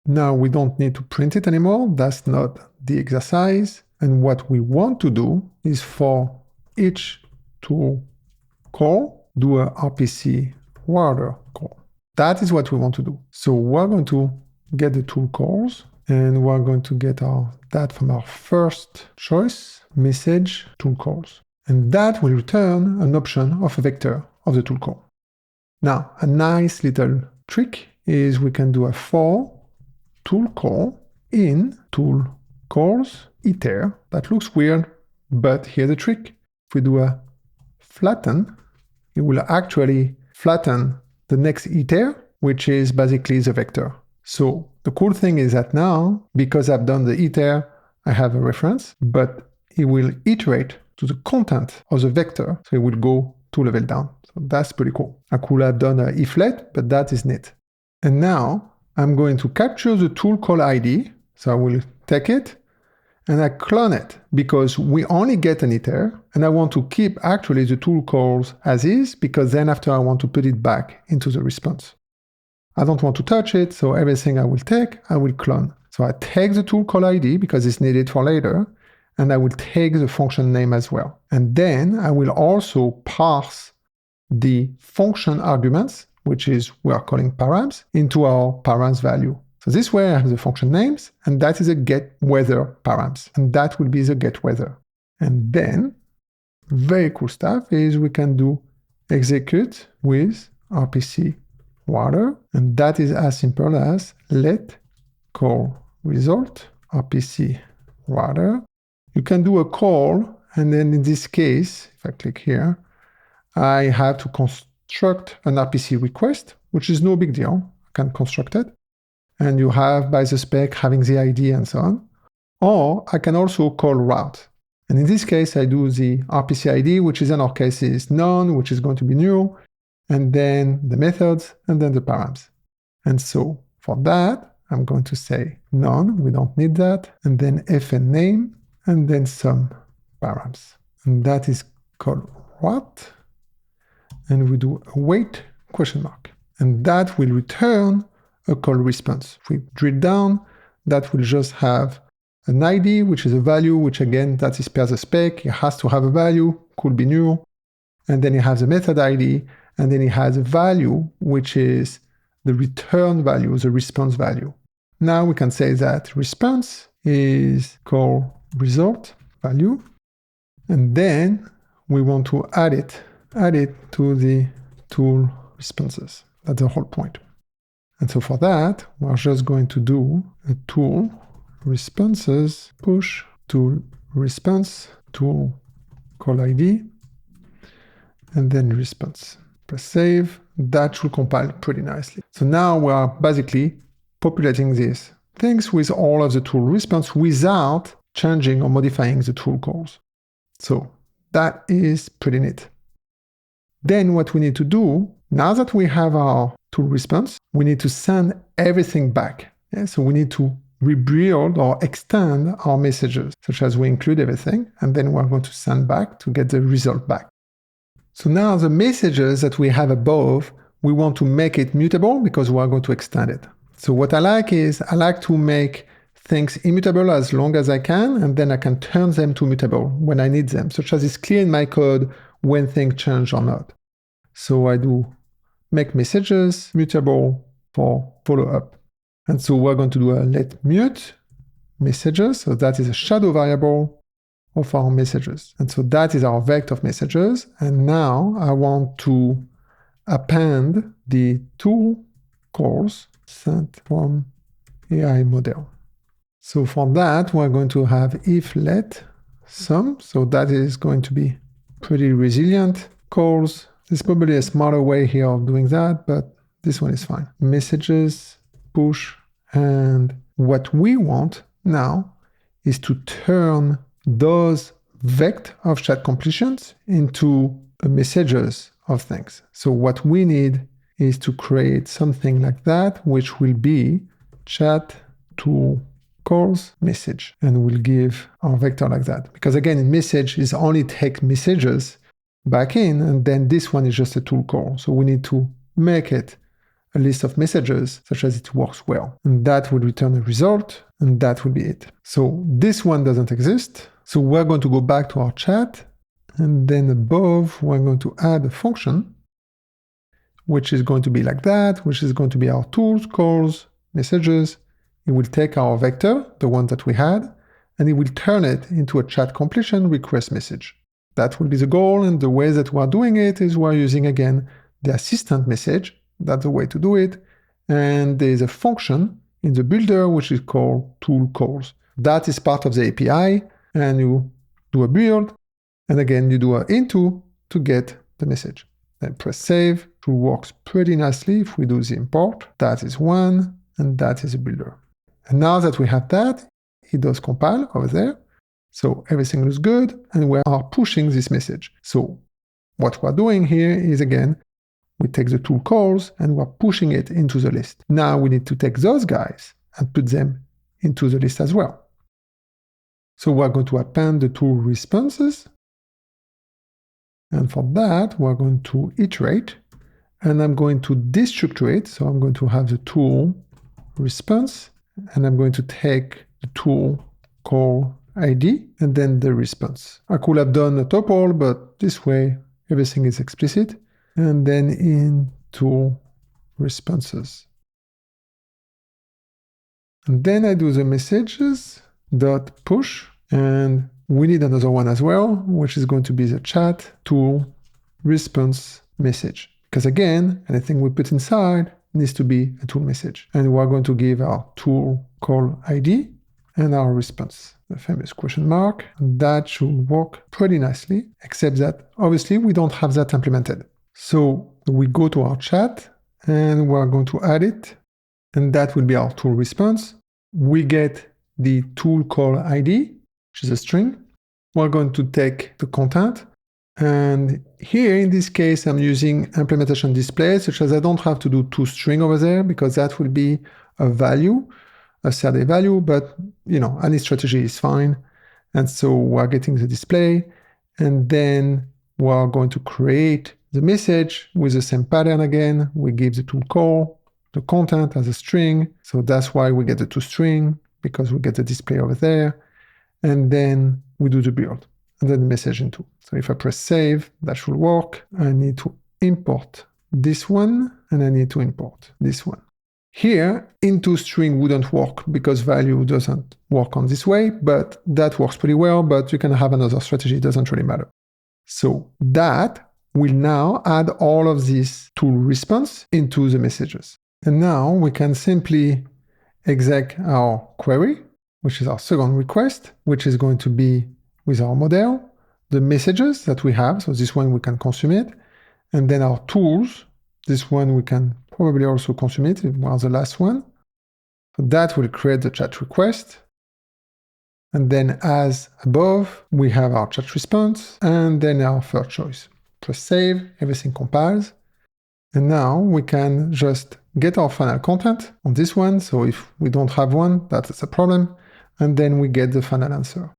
now we don't need to print it anymore. That's not the exercise. And what we want to do is for each tool call, do a RPC router call. That is what we want to do. So we're going to get the tool calls, and we're going to get that from our first choice, message tool calls. And that will return an option of a vector of the tool call. Now, a nice little trick is we can do a for tool call in tool calls iter. That looks weird, but here's the trick. If we do a flatten, it will actually flatten the next iter, which is basically the vector. So the cool thing is that now, because I've done the iter, I have a reference, but it will iterate to the content of the vector, so it will go 2 levels down. So that's pretty cool. I could have done a iflet, but that is neat. And now I'm going to capture the tool call ID. So I will take it and I clone it because we only get an iter, and I want to keep actually the tool calls as is, because then after I want to put it back into the response. I don't want to touch it, so everything I will take, I will clone. So I take the tool call ID because it's needed for later, and I will take the function name as well. And then I will also parse the function arguments, which is we are calling params, into our params value. So this way I have the function names, and that is a get weather params, and that will be the get weather. And then, very cool stuff is we can do execute with RPC router, and that is as simple as let call result RPC router. You can do a call, and then in this case, if I click here, I have to construct an RPC request, which is no big deal. I can construct it. And you have by the spec having the ID and so on. Or I can also call route. And in this case, I do the RPC ID, which is in our case is none, which is going to be new, and then the methods, and then the params. And so for that, I'm going to say none, we don't need that, and then fn name, and then some params. And that is called what? And we do await question mark. And that will return a call response. If we drill down, that will just have an ID, which is a value, which again, that is per the spec. It has to have a value, could be new. And then it has a method ID, and then it has a value, which is the return value, the response value. Now we can say that response is called result value. And then we want to add it to the tool responses. That's the whole point. And so for that, we're just going to do a tool responses push tool response tool call ID and then response. Press save. That should compile pretty nicely. So now we are basically populating these things with all of the tool response without changing or modifying the tool calls. So that is pretty neat. Then what we need to do, now that we have our tool response, we need to send everything back. Yeah? So we need to rebuild or extend our messages, such as we include everything, and then we're going to send back to get the result back. So now the messages that we have above, we want to make it mutable because we're going to extend it. So what I like is I like to make things immutable as long as I can, and then I can turn them to mutable when I need them, such as it's clear in my code when things change or not. So I do make messages mutable for follow-up. And so we're going to do a let mute messages. So that is a shadow variable of our messages. And so that is our vector of messages. And now I want to append the tool calls sent from AI model. So for that, we're going to have if let sum. So that is going to be pretty resilient calls. There's probably a smarter way here of doing that, but this one is fine. Messages, push, and what we want now is to turn those vector of chat completions into messages of things. So what we need is to create something like that, which will be chat tool calls message, and we'll give our vector like that. Because again, in message is only take messages back in, and then this one is just a tool call. So we need to make it a list of messages such as it works well. And that will return a result, and that will be it. So this one doesn't exist. So we're going to go back to our chat, and then above, we're going to add a function, which is going to be like that, which is going to be our tools, calls, messages. It will take our vector, the one that we had, and it will turn it into a chat completion request message. That will be the goal, and the way that we're doing it is we're using, again, the assistant message. That's the way to do it. And there's a function in the builder which is called tool calls. That is part of the API, and you do a build, and again, you do a into to get the message. Then press save. It works pretty nicely if we do the import. That is one, and that is a builder. And now that we have that, it does compile over there. So everything looks good, and we are pushing this message. So what we're doing here is, again, we take the tool calls and we're pushing it into the list. Now we need to take those guys and put them into the list as well. So we're going to append the tool responses. And for that, we're going to iterate, and I'm going to destructure it. So I'm going to have the tool response, and I'm going to take the tool call ID and then the response. I could have done a tuple, but this way everything is explicit. And then in tool responses. And then I do the messages dot push, and we need another one as well, which is going to be the chat tool response message. Because again, anything we put inside needs to be a tool message. And we're going to give our tool call ID and our response, the famous question mark. That should work pretty nicely, except that obviously we don't have that implemented. So we go to our chat and we're going to add it, and that will be our tool response. We get the tool call ID, which is a string. We're going to take the content, and here in this case I'm using implementation display, such as I don't have to do toString over there because that will be a value, a CRD value, but any strategy is fine. And so we're getting the display, and then we're going to create the message with the same pattern again. We give the tool call, the content as a string. So that's why we get the toString. because we get the display over there. And then we do the build and then the messaging too. So if I press save, that should work. I need to import this one and I need to import this one. Here, into string wouldn't work because value doesn't work on this way, but that works pretty well, but you can have another strategy, it doesn't really matter. So that will now add all of this tool response into the messages. And now we can simply exec our query, which is our second request, which is going to be with our model, the messages that we have, so this one we can consume it, and then our tools, this one we can probably also consume it, it was the last one. So that will create the chat request. And then as above, we have our chat response and then our third choice. Press save, everything compiles. And now we can just get our final content on this one. So if we don't have one, that's a problem. And then we get the final answer.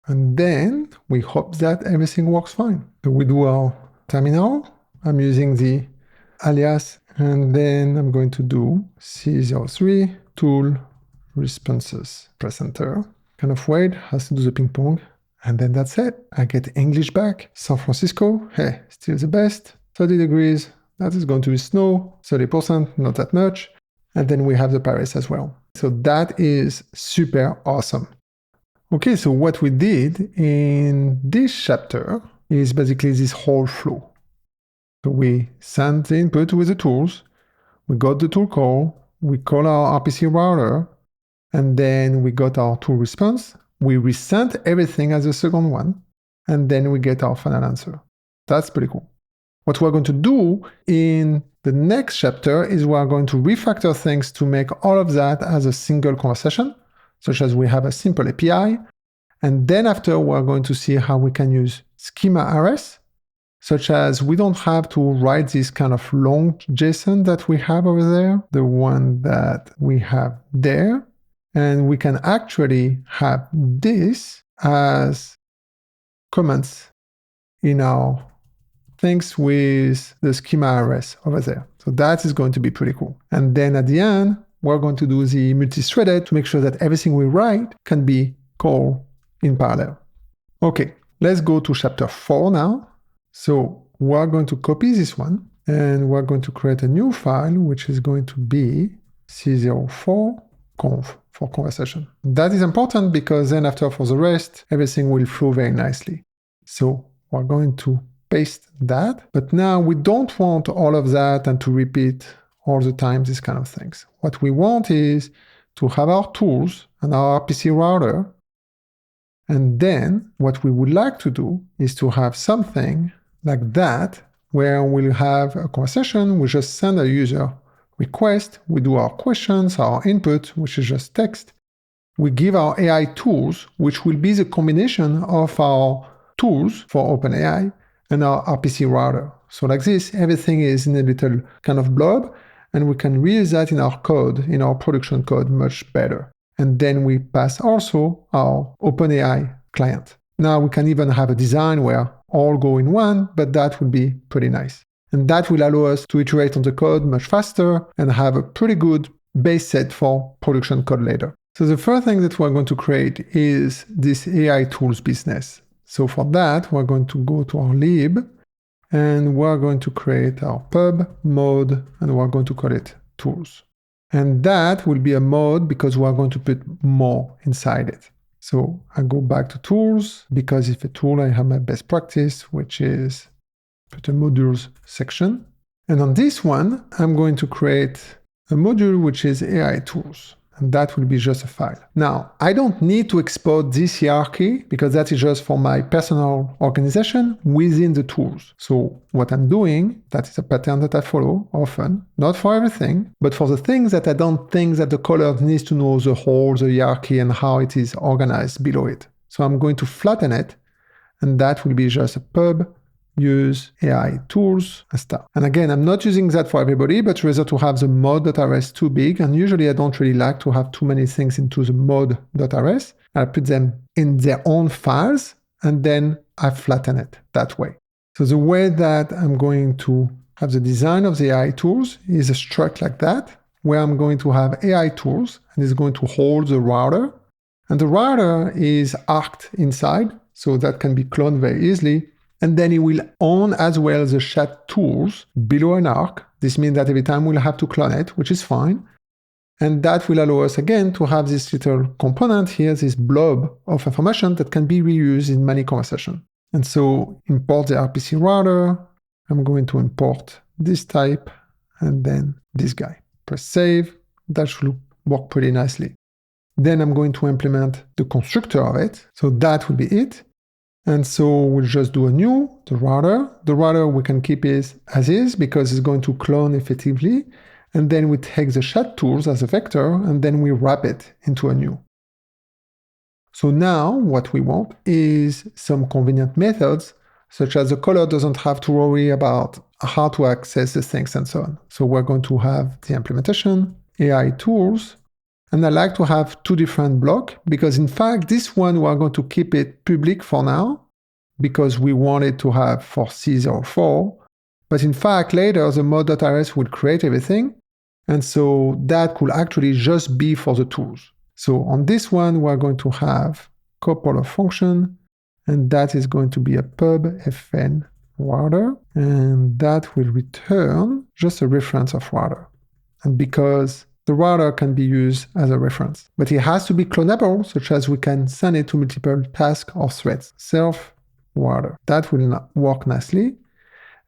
And then we hope that everything works fine. So we do our terminal. I'm using the alias, and then I'm going to do C03 tool responses. Press enter. Kind of wait, has to do the ping pong. And then that's it. I get English back. San Francisco, hey, still the best. 30 degrees. That is going to be snow. 30%, not that much. And then we have the Paris as well. So that is super awesome. Okay, so what we did in this chapter is basically this whole flow. So we sent the input with the tools, we got the tool call, we call our RPC router, and then we got our tool response. We resent everything as a second one, and then we get our final answer. That's pretty cool. What we're going to do in the next chapter is we're going to refactor things to make all of that as a single conversation, such as we have a simple API. And then after, we're going to see how we can use Schema.rs, such as we don't have to write this kind of long JSON that we have over there, the one that we have there. And we can actually have this as comments in our things with the Schema.rs over there. So that is going to be pretty cool. And then at the end, we're going to do the multi-threaded to make sure that everything we write can be called in parallel. Okay, let's go to chapter 4 now. So we're going to copy this one and we're going to create a new file, which is going to be C04 conv for conversation. That is important because then after for the rest, everything will flow very nicely. So we're going to paste that, but now we don't want all of that and to repeat all the time these kind of things. What we want is to have our tools and our RPC router. And then what we would like to do is to have something like that, where we'll have a conversation, we just send a user request, we do our questions, our input, which is just text. We give our AI tools, which will be the combination of our tools for OpenAI and our RPC router. So like this, everything is in a little kind of blob, and we can reuse that in our code, in our production code much better. And then we pass also our OpenAI client. Now we can even have a design where all go in one, but that would be pretty nice. And that will allow us to iterate on the code much faster and have a pretty good base set for production code later. So the first thing that we're going to create is this AI tools business. So for that, we're going to go to our lib and we're going to create our pub mode and we're going to call it tools. And that will be a mode because we're going to put more inside it. So I go back to tools because if a tool, I have my best practice, which is put a modules section. And on this one, I'm going to create a module which is AI tools. And that will be just a file. Now, I don't need to export this hierarchy because that is just for my personal organization within the tools. So what I'm doing, that is a pattern that I follow often, not for everything, but for the things that I don't think that the caller needs to know the whole, the hierarchy and how it is organized below it. So I'm going to flatten it, and that will be just a pub use AI tools and stuff. And again, I'm not using that for everybody, but rather to have the mod.rs too big. And usually I don't really like to have too many things into the mod.rs. I put them in their own files and then I flatten it that way. So the way that I'm going to have the design of the AI tools is a struct like that, where I'm going to have AI tools, and it's going to hold the router. And the router is arced inside, so that can be cloned very easily. And then it will own as well the chat tools below an arc. This means that every time we'll have to clone it, which is fine. And that will allow us again to have this little component here, this blob of information that can be reused in many conversations. And so import the RPC router. I'm going to import this type and then this guy. Press save. That should work pretty nicely. Then I'm going to implement the constructor of it. So that will be it. And so we'll just do a new, the router. The router, we can keep it as is because it's going to clone effectively. And then we take the chat tools as a vector, and then we wrap it into a new. So now what we want is some convenient methods, such as the caller doesn't have to worry about how to access the things and so on. So we're going to have the implementation, AI tools, and I like to have two different blocks because in fact, this one, we're going to keep it public for now because we want it to have for C04. But in fact, later, the mod.rs will create everything. And so that could actually just be for the tools. So on this one, we're going to have a couple of functions, and that is going to be a pub fn router, and that will return just a reference of router. And because the router can be used as a reference, but it has to be clonable, such as we can send it to multiple tasks or threads. Self router. That will not work nicely.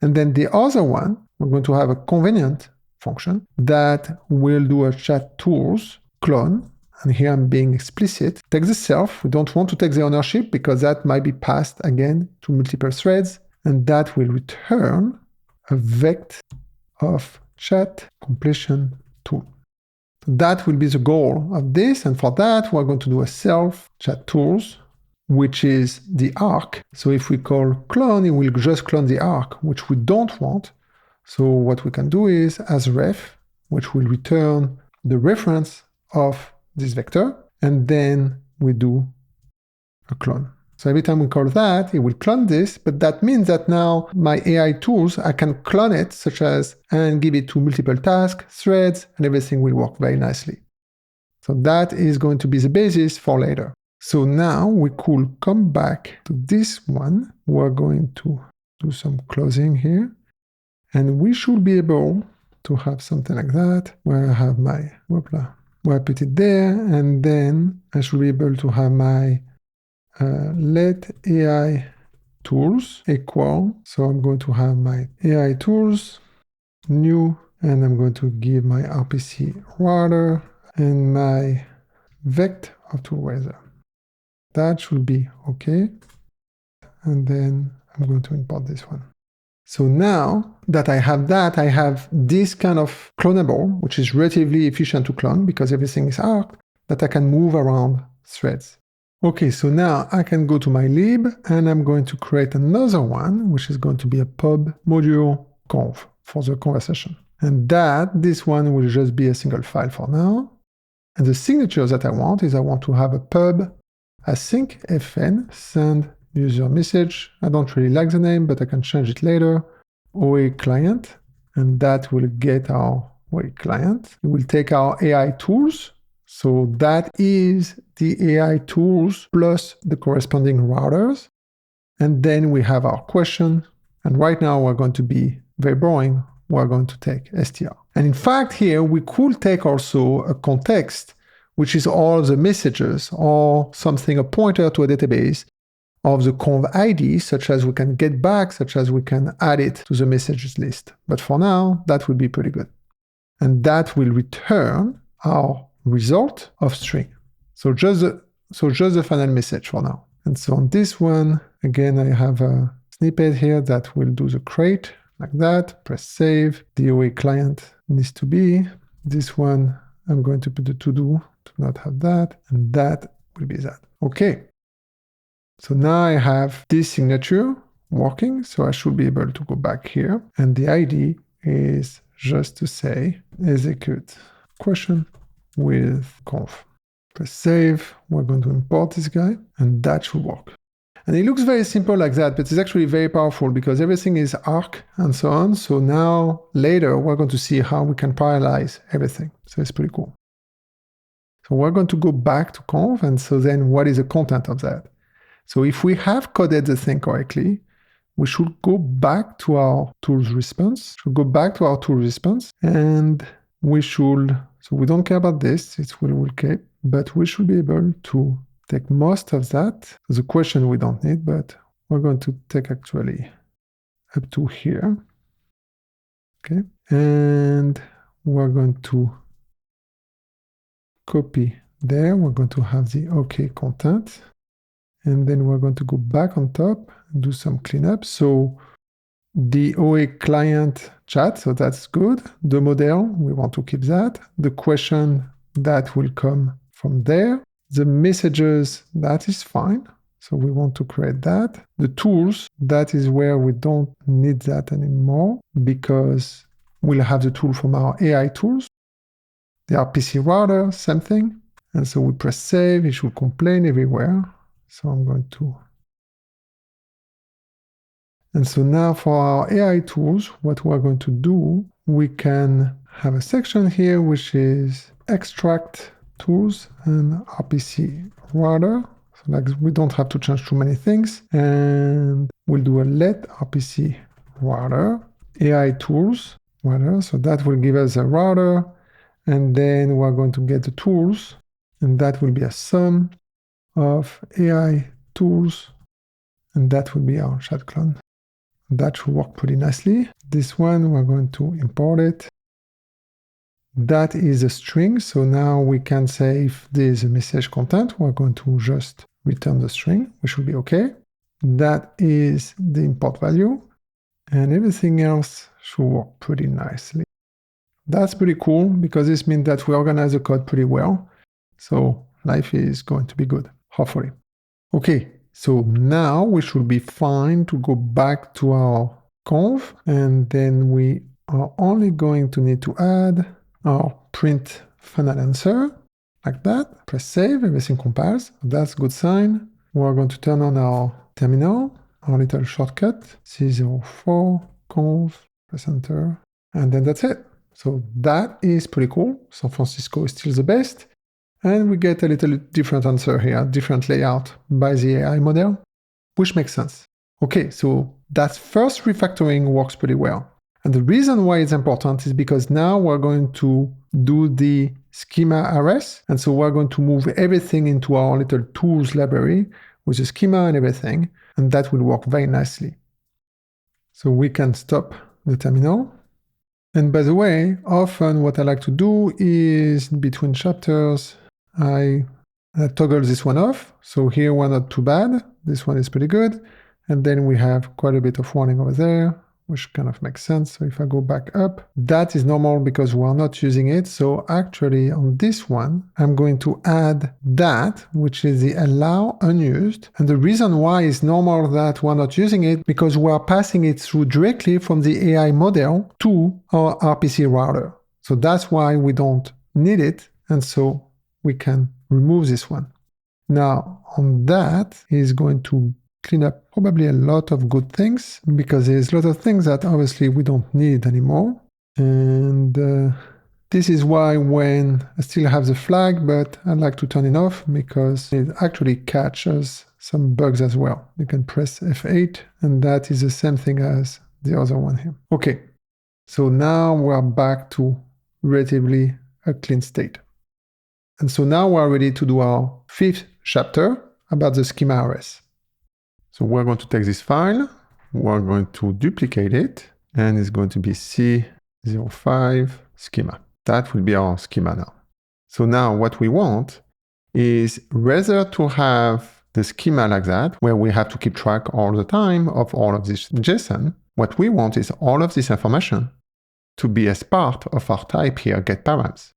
And then the other one, we're going to have a convenient function that will do a chat tools clone. And here I'm being explicit. Take the self. We don't want to take the ownership because that might be passed again to multiple threads. And that will return a vect of chat completion tool. That will be the goal of this. And for that, we're going to do a self chat tools, which is the arc. So if we call clone, it will just clone the arc, which we don't want. So what we can do is as ref, which will return the reference of this vector, and then we do a clone. So every time we call that, it will clone this, but that means that now my AI tools, I can clone it, such as, and give it to multiple tasks, threads, and everything will work very nicely. So that is going to be the basis for later. So now we could come back to this one. We're going to do some closing here, and we should be able to have something like that, where I have my, where I put it there, and then I should be able to have my let AI tools equal. So I'm going to have my AI tools, new, and I'm going to give my RPC router and my vect of toolraiser. That should be okay. And then I'm going to import this one. So now that I have that, I have this kind of clonable, which is relatively efficient to clone because everything is arced, that I can move around threads. Okay, so now I can go to my lib and I'm going to create another one, which is going to be a pub module conv for the conversation. And this one will just be a single file for now. And the signature that I want is I want to have a pub async-fn send user message. I don't really like the name, but I can change it later. OA client, and that will get our OA client. It will take our AI tools. So that is the AI tools plus the corresponding routers. And then we have our question. And right now we're going to be very boring. We're going to take str. And in fact, here we could take also a context, which is all the messages or something, a pointer to a database of the conv ID, such as we can get back, such as we can add it to the messages list. But for now, that would be pretty good. And that will return our result of string. So just the final message for now. And so on this one, again, I have a snippet here that will do the crate like that. Press save. The OA client needs to be this one. I'm going to put the to-do to not have that, and that will be that. Okay. So now I have this signature working, so I should be able to go back here. And the ID is just to say execute question with conv. Press save. We're going to import this guy, and that should work. And it looks very simple like that, but it's actually very powerful because everything is arc and so on. So now later we're going to see how we can parallelize everything. So it's pretty cool. So we're going to go back to Conv, and so then what is the content of that? So if we have coded the thing correctly, we should go back to our tools response, and we should, so we don't care about this, it's will keep, but we should be able to take most of that. The question we don't need, but we're going to take actually up to here. Okay, and we're going to copy there. We're going to have the OK content. And then we're going to go back on top and do some cleanup. So the OA client chat, so that's good. The model, we want to keep that. The question, that will come from there. The messages, that is fine. So we want to create that. The tools, that is where we don't need that anymore because we'll have the tool from our AI tools. The RPC router, same thing. And so we press save, it should complain everywhere. So I'm going to. And so now for our AI tools, what we're going to do, we can have a section here, which is extract tools and RPC router. So like we don't have to change too many things. And we'll do a let RPC router, AI tools router. So that will give us a router. And then we're going to get the tools. And that will be a sum of AI tools, and that will be our chat clone. That should work pretty nicely. This one, we're going to import it. That is a string, so now we can say if there's a message content, we're going to just return the string, which should be okay. That is the import value, and everything else should work pretty nicely. That's pretty cool, because this means that we organize the code pretty well, so life is going to be good. Hopefully. Okay, so now we should be fine to go back to our conv, and then we are only going to need to add our print final answer, like that. Press save, everything compiles. That's a good sign. We're going to turn on our terminal, our little shortcut, C04, conv, press enter, and then that's it. So that is pretty cool. San Francisco is still the best. And we get a little different answer here, different layout by the AI model, which makes sense. Okay, so that first refactoring works pretty well. And the reason why it's important is because now we're going to do the Schema.rs. And so we're going to move everything into our little tools library with the schema and everything. And that will work very nicely. So we can stop the terminal. And by the way, often what I like to do is between chapters, I toggle this one off. So here we're not too bad. This one is pretty good. And then we have quite a bit of warning over there, which kind of makes sense. So if I go back up, that is normal because we're not using it. So actually on this one, I'm going to add that, which is the allow unused. And the reason why is normal that we're not using it because we're passing it through directly from the AI model to our RPC router. So that's why we don't need it. And so we can remove this one. Now on that is going to clean up probably a lot of good things because there's a lot of things that obviously we don't need anymore. And this is why when I still have the flag, but I like to turn it off because it actually catches some bugs as well. You can press F8 and that is the same thing as the other one here. Okay, so now we're back to relatively a clean state. And so now we're ready to do our 5th chapter about the Schema.rs. So we're going to take this file, we're going to duplicate it, and it's going to be C05 schema. That will be our schema now. So now what we want is rather to have the schema like that, where we have to keep track all the time of all of this JSON. What we want is all of this information to be as part of our type here, get params.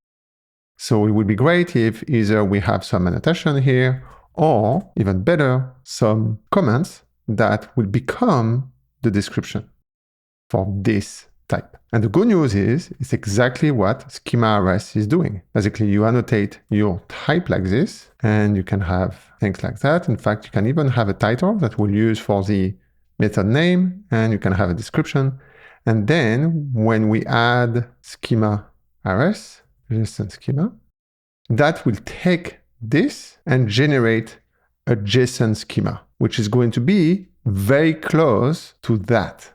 So it would be great if either we have some annotation here, or even better, some comments that will become the description for this type. And the good news is it's exactly what Schema.rs is doing. Basically, you annotate your type like this, and you can have things like that. In fact, you can even have a title that we'll use for the method name, and you can have a description. And then when we add Schema.rs, JSON schema, that will take this and generate a JSON schema, which is going to be very close to that.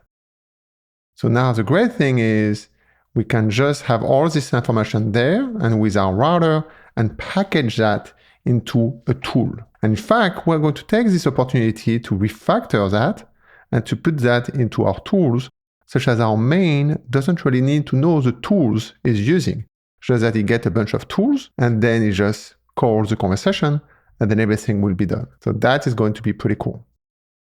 So now the great thing is we can just have all this information there and with our router and package that into a tool. And in fact, we're going to take this opportunity to refactor that and to put that into our tools, such as our main doesn't really need to know the tools it's using, just that it gets a bunch of tools and then it just calls the conversation and then everything will be done. So that is going to be pretty cool.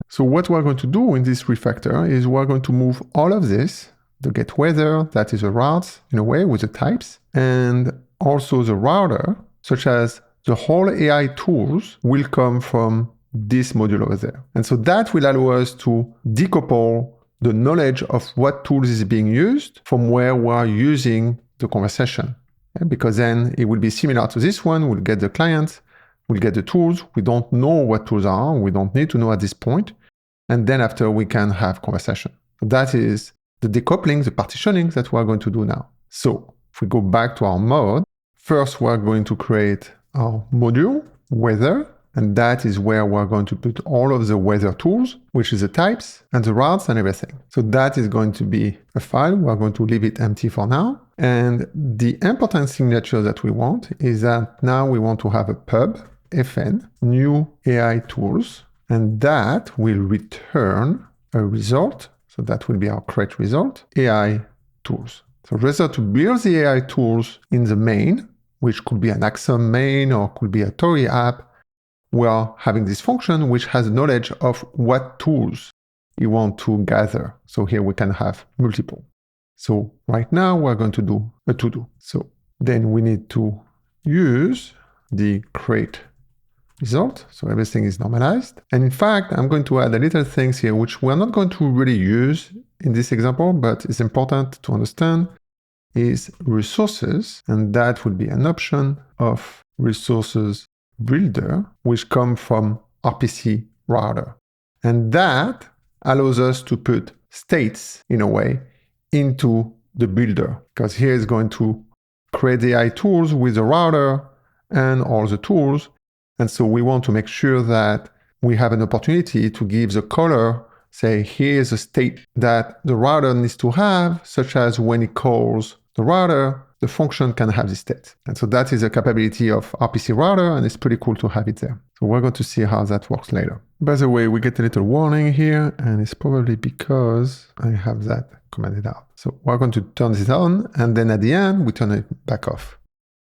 So what we're going to do in this refactor is we're going to move all of this, the get weather, that is a route in a way with the types, and also the router, such as the whole AI tools will come from this module over there. And so that will allow us to decouple the knowledge of what tools is being used from where we're using the conversation. Because then it will be similar to this one. We'll get the client, we'll get the tools. We don't know what tools are. We don't need to know at this point. And then after we can have conversation. That is the decoupling, the partitioning that we're going to do now. So if we go back to our mode, first we're going to create our module, weather, and that is where we're going to put all of the weather tools, which is the types and the routes and everything. So that is going to be a file. We're going to leave it empty for now. And the important signature that we want is that now we want to have a pub, fn, new AI tools, and that will return a result. So that will be our create result, AI tools. So rather to build the AI tools in the main, which could be an Axum main or could be a Tori app, we are having this function which has knowledge of what tools you want to gather. So here we can have multiple. So right now we're going to do a to-do. So then we need to use the create result. So everything is normalized. And in fact, I'm going to add a little things here, which we're not going to really use in this example, but it's important to understand is resources. And that would be an option of resources builder, which come from RPC router. And that allows us to put states in a way into the builder, because here is going to create the AI tools with the router and all the tools. And so we want to make sure that we have an opportunity to give the color, say, here's a state that the router needs to have, such as when it calls the router, the function can have this state. And so that is a capability of RPC router, and it's pretty cool to have it there. So we're going to see how that works later. By the way, we get a little warning here, and it's probably because I have that commanded out. So we're going to turn this on, and then at the end, we turn it back off.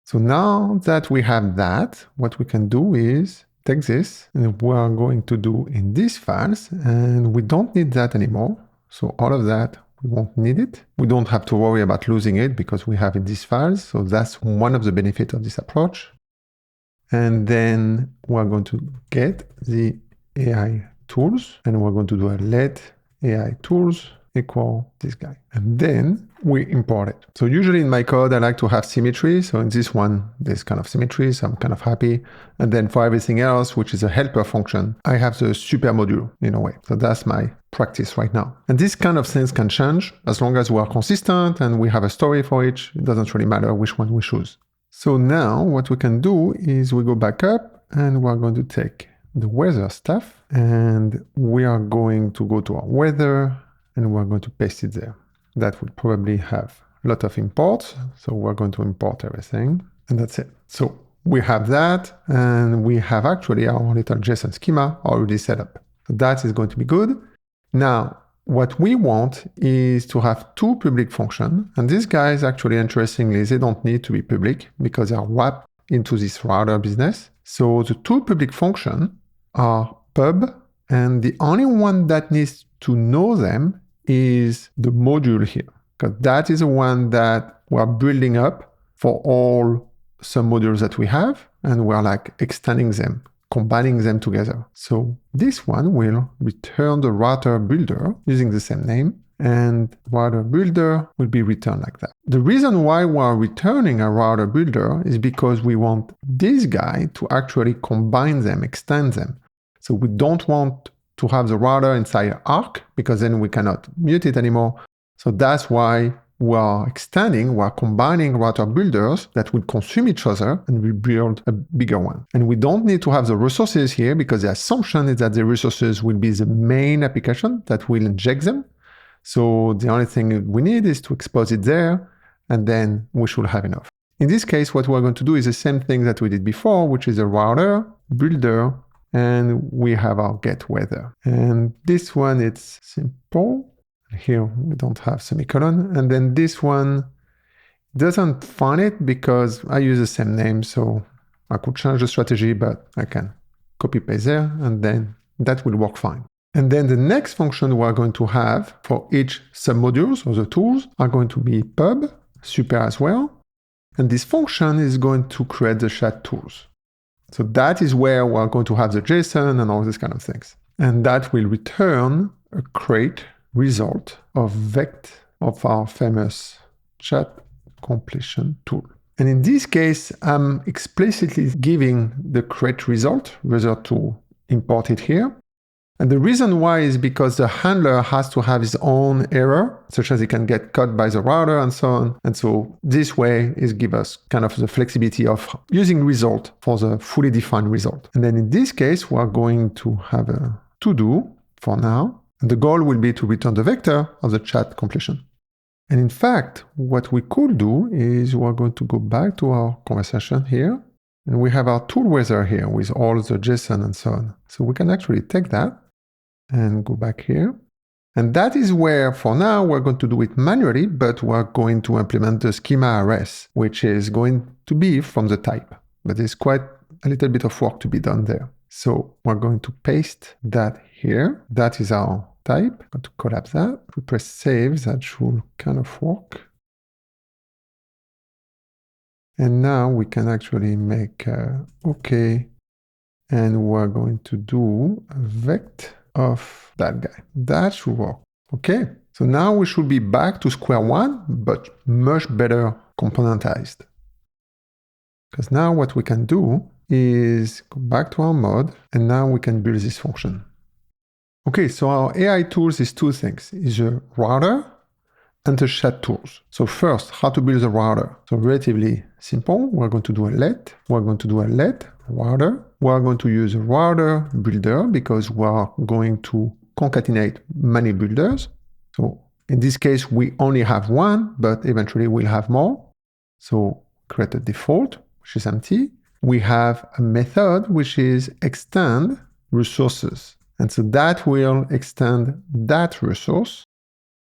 So now that we have that, what we can do is take this, and we are going to do in these files, and we don't need that anymore. So all of that, we won't need it. We don't have to worry about losing it because we have in these files. So that's one of the benefits of this approach. And then we're going to get the AI tools, and we're going to do a let AI tools equal this guy. And then we import it. So usually in my code, I like to have symmetry. So in this one, there's kind of symmetry. So I'm kind of happy. And then for everything else, which is a helper function, I have the super module in a way. So that's my practice right now. And these kind of things can change as long as we are consistent and we have a story for each. It doesn't really matter which one we choose. So now what we can do is we go back up and we're going to take the weather stuff and we are going to go to our weather and we're going to paste it there. That would probably have a lot of imports. So we're going to import everything and that's it. So we have that and we have actually our little JSON schema already set up. So that is going to be good. Now, what we want is to have two public functions. And these guys actually, interestingly, they don't need to be public because they are wrapped into this router business. So the two public functions are pub, and the only one that needs to know them is the module here, because that is the one that we're building up for all some modules that we have, and we're like extending them, combining them together. So this one will return the router builder using the same name, and router builder will be returned like that. The reason why we are returning a router builder is because we want this guy to actually combine them, extend them. So we don't want to have the router inside arc, because then we cannot mute it anymore. So that's why we are extending, we are combining router builders that will consume each other, and we build a bigger one. And we don't need to have the resources here, because the assumption is that the resources will be the main application that will inject them. So the only thing we need is to expose it there, and then we should have enough. In this case, what we're going to do is the same thing that we did before, which is a router builder, and we have our get weather. And this one, it's simple. Here we don't have semicolon. And then this one doesn't find it because I use the same name. So I could change the strategy, but I can copy paste there, and then that will work fine. And then the next function we are going to have for each submodules, or the tools, are going to be pub, super as well. And this function is going to create the chat tools. So that is where we're going to have the JSON and all these kind of things. And that will return a crate result of vect of our famous chat completion tool. And in this case, I'm explicitly giving the crate result to import it here. And the reason why is because the handler has to have his own error, such as it can get caught by the router and so on. And so this way is give us kind of the flexibility of using result for the fully defined result. And then in this case, we are going to have a to-do for now. And the goal will be to return the vector of the chat completion. And in fact, what we could do is we're going to go back to our conversation here. And we have our tool weather here with all the JSON and so on. So we can actually take that and go back here. And that is where, for now, we're going to do it manually, but we're going to implement the Schema.rs, which is going to be from the type. But there's quite a little bit of work to be done there. So we're going to paste that here. That is our type. I'm going to collapse that. If we press save, that should kind of work. And now we can actually make OK. And we're going to do a vect of that guy. That should work. Okay. So now we should be back to square one, but much better componentized. Because now what we can do is go back to our mod, and now we can build this function. Okay, so our AI tools is two things. Is a router and the chat tools. So first, how to build a router. So relatively simple. We're going to do a let. We're going to do a let router. We're going to use a router builder because we're going to concatenate many builders. So in this case, we only have one, but eventually we'll have more. So create a default, which is empty. We have a method, which is extend resources. And so that will extend that resource.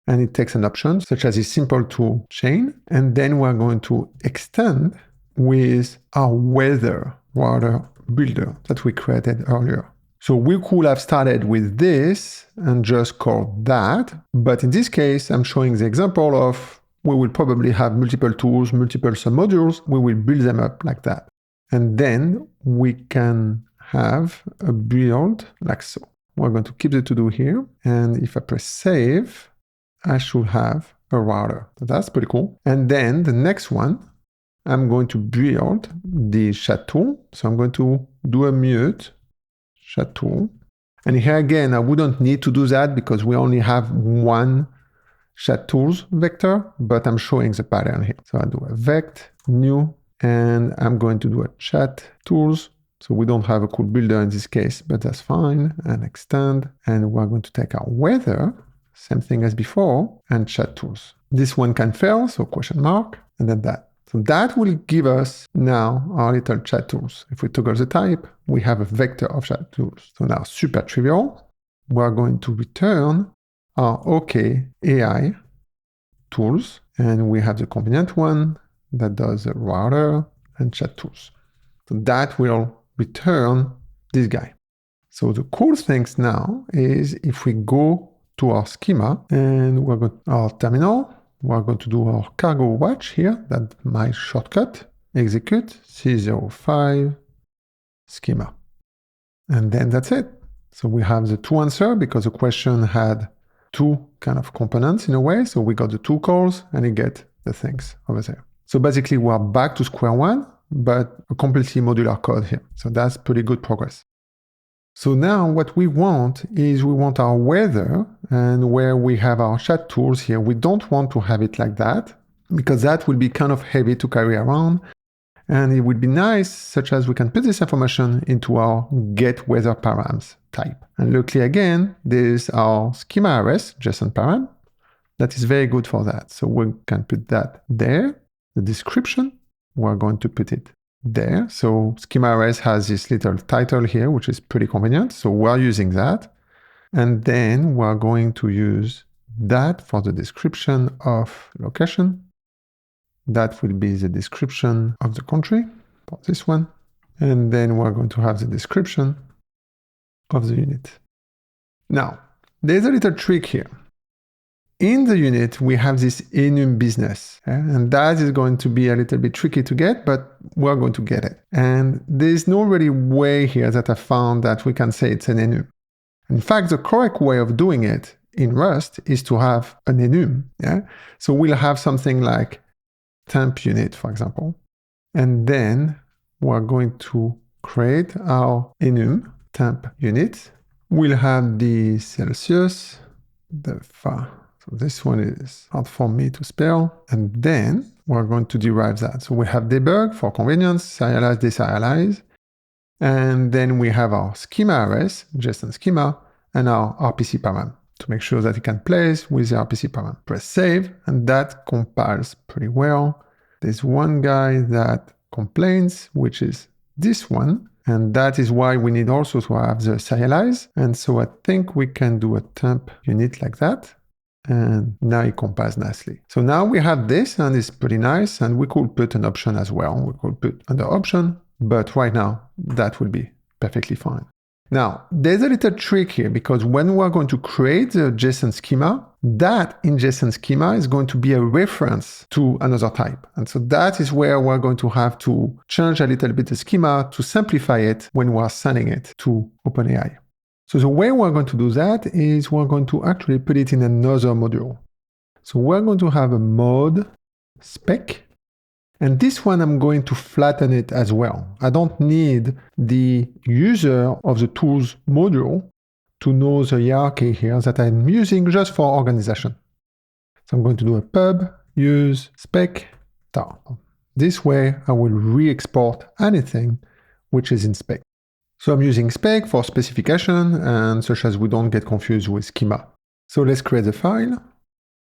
And it takes an option, such as is simple to chain. And then we're going to extend with our weather router builder that we created earlier. So we could have started with this and just called that. But in this case, I'm showing the example of we will probably have multiple tools, multiple submodules. We will build them up like that. And then we can have a build like so. We're going to keep the to-do here. And if I press save, I should have a router. So that's pretty cool. And then the next one, I'm going to build the chat tool. So I'm going to do a mute chat tool. And here again, I wouldn't need to do that because we only have one chat tools vector, but I'm showing the pattern here. So I do a vect new, and I'm going to do a chat tools. So we don't have a cool builder in this case, but that's fine. And extend, and we're going to take our weather, same thing as before, and chat tools. This one can fail, so question mark, and then that. So that will give us now our little chat tools. If we toggle the type, we have a vector of chat tools. So now super trivial. We're going to return our OpenAI tools, and we have the convenient one that does the router and chat tools. So that will return this guy. So the cool things now is if we go to our schema and we're going to our terminal, we're going to do our cargo watch here. That's my shortcut. Execute C05 schema. And then that's it. So we have the two answers because the question had two kind of components in a way. So we got the two calls and you get the things over there. So basically we're back to square one, but a completely modular code here. So that's pretty good progress. So now what we want is we want our weather, and where we have our chat tools here, we don't want to have it like that because that will be kind of heavy to carry around. And it would be nice, such as we can put this information into our get weather params type. And luckily again, there's our Schema.rs JSON param that is very good for that. So we can put that there. The description, we're going to put it there. So Schema.rs has this little title here, which is pretty convenient. So we're using that. And then we're going to use that for the description of location. That will be the description of the country for this one. And then we're going to have the description of the unit. Now, there's a little trick here. In the unit, we have this enum business, and that is going to be a little bit tricky to get, but we're going to get it. And there's no really way here that I found that we can say it's an enum. In fact, the correct way of doing it in Rust is to have an enum. So we'll have something like temp unit, for example. And then we're going to create our enum temp unit. We'll have the Celsius, the fa. So this one is hard for me to spell. And then we're going to derive that. So we have debug for convenience, serialize, deserialize. And then we have our Schema.rs, JSON schema, and our RPC param to make sure that it can place with the RPC param. Press save, and that compiles pretty well. There's one guy that complains, which is this one, and that is why we need also to have the serialize. And so I think we can do a temp unit like that, and now it compiles nicely. So now we have this, and it's pretty nice, and we could put an option as well. We could put under option, but right now that will be perfectly fine. Now, there's a little trick here, because when we're going to create the JSON schema, that in JSON schema is going to be a reference to another type. And so that is where we're going to have to change a little bit the schema to simplify it when we're sending it to OpenAI. So the way we're going to do that is we're going to actually put it in another module. So we're going to have a mode spec. And this one, I'm going to flatten it as well. I don't need the user of the tools module to know the hierarchy here that I'm using just for organization. So I'm going to do a pub use spec tar. This way, I will re-export anything which is in spec. So I'm using spec for specification and such as we don't get confused with schema. So let's create the file.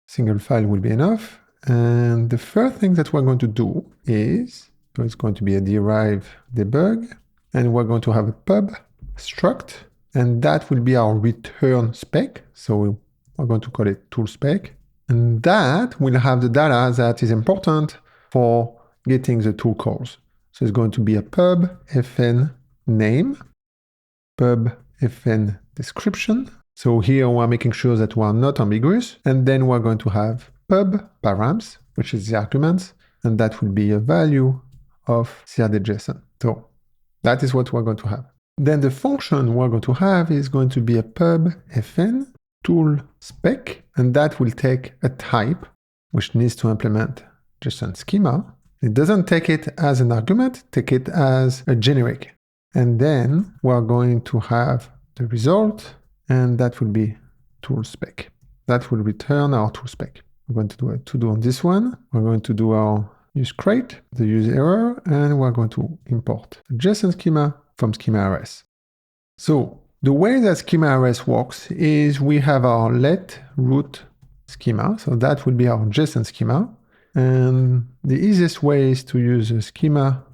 Single file will be enough. And the first thing that we're going to do is, so it's going to be a derive debug, and we're going to have a pub struct, and that will be our return spec. So we're going to call it tool spec, and that will have the data that is important for getting the tool calls. So it's going to be a pub fn name, pub fn description. So here we're making sure that we're not ambiguous, and then we're going to have pub params, which is the arguments, and that will be a value of CRD.json. So that is what we're going to have. Then the function we're going to have is going to be a pub fn tool spec, and that will take a type which needs to implement JSON schema. It doesn't take it as an argument, take it as a generic. And then we're going to have the result, and that will be tool spec. That will return our tool spec. We're going to do a to-do on this one. We're going to do our use crate, the use error, and we're going to import the JSON schema from Schema.rs. So the way that Schema.rs works is we have our let root schema. So that will be our JSON schema. And the easiest way is to use a schema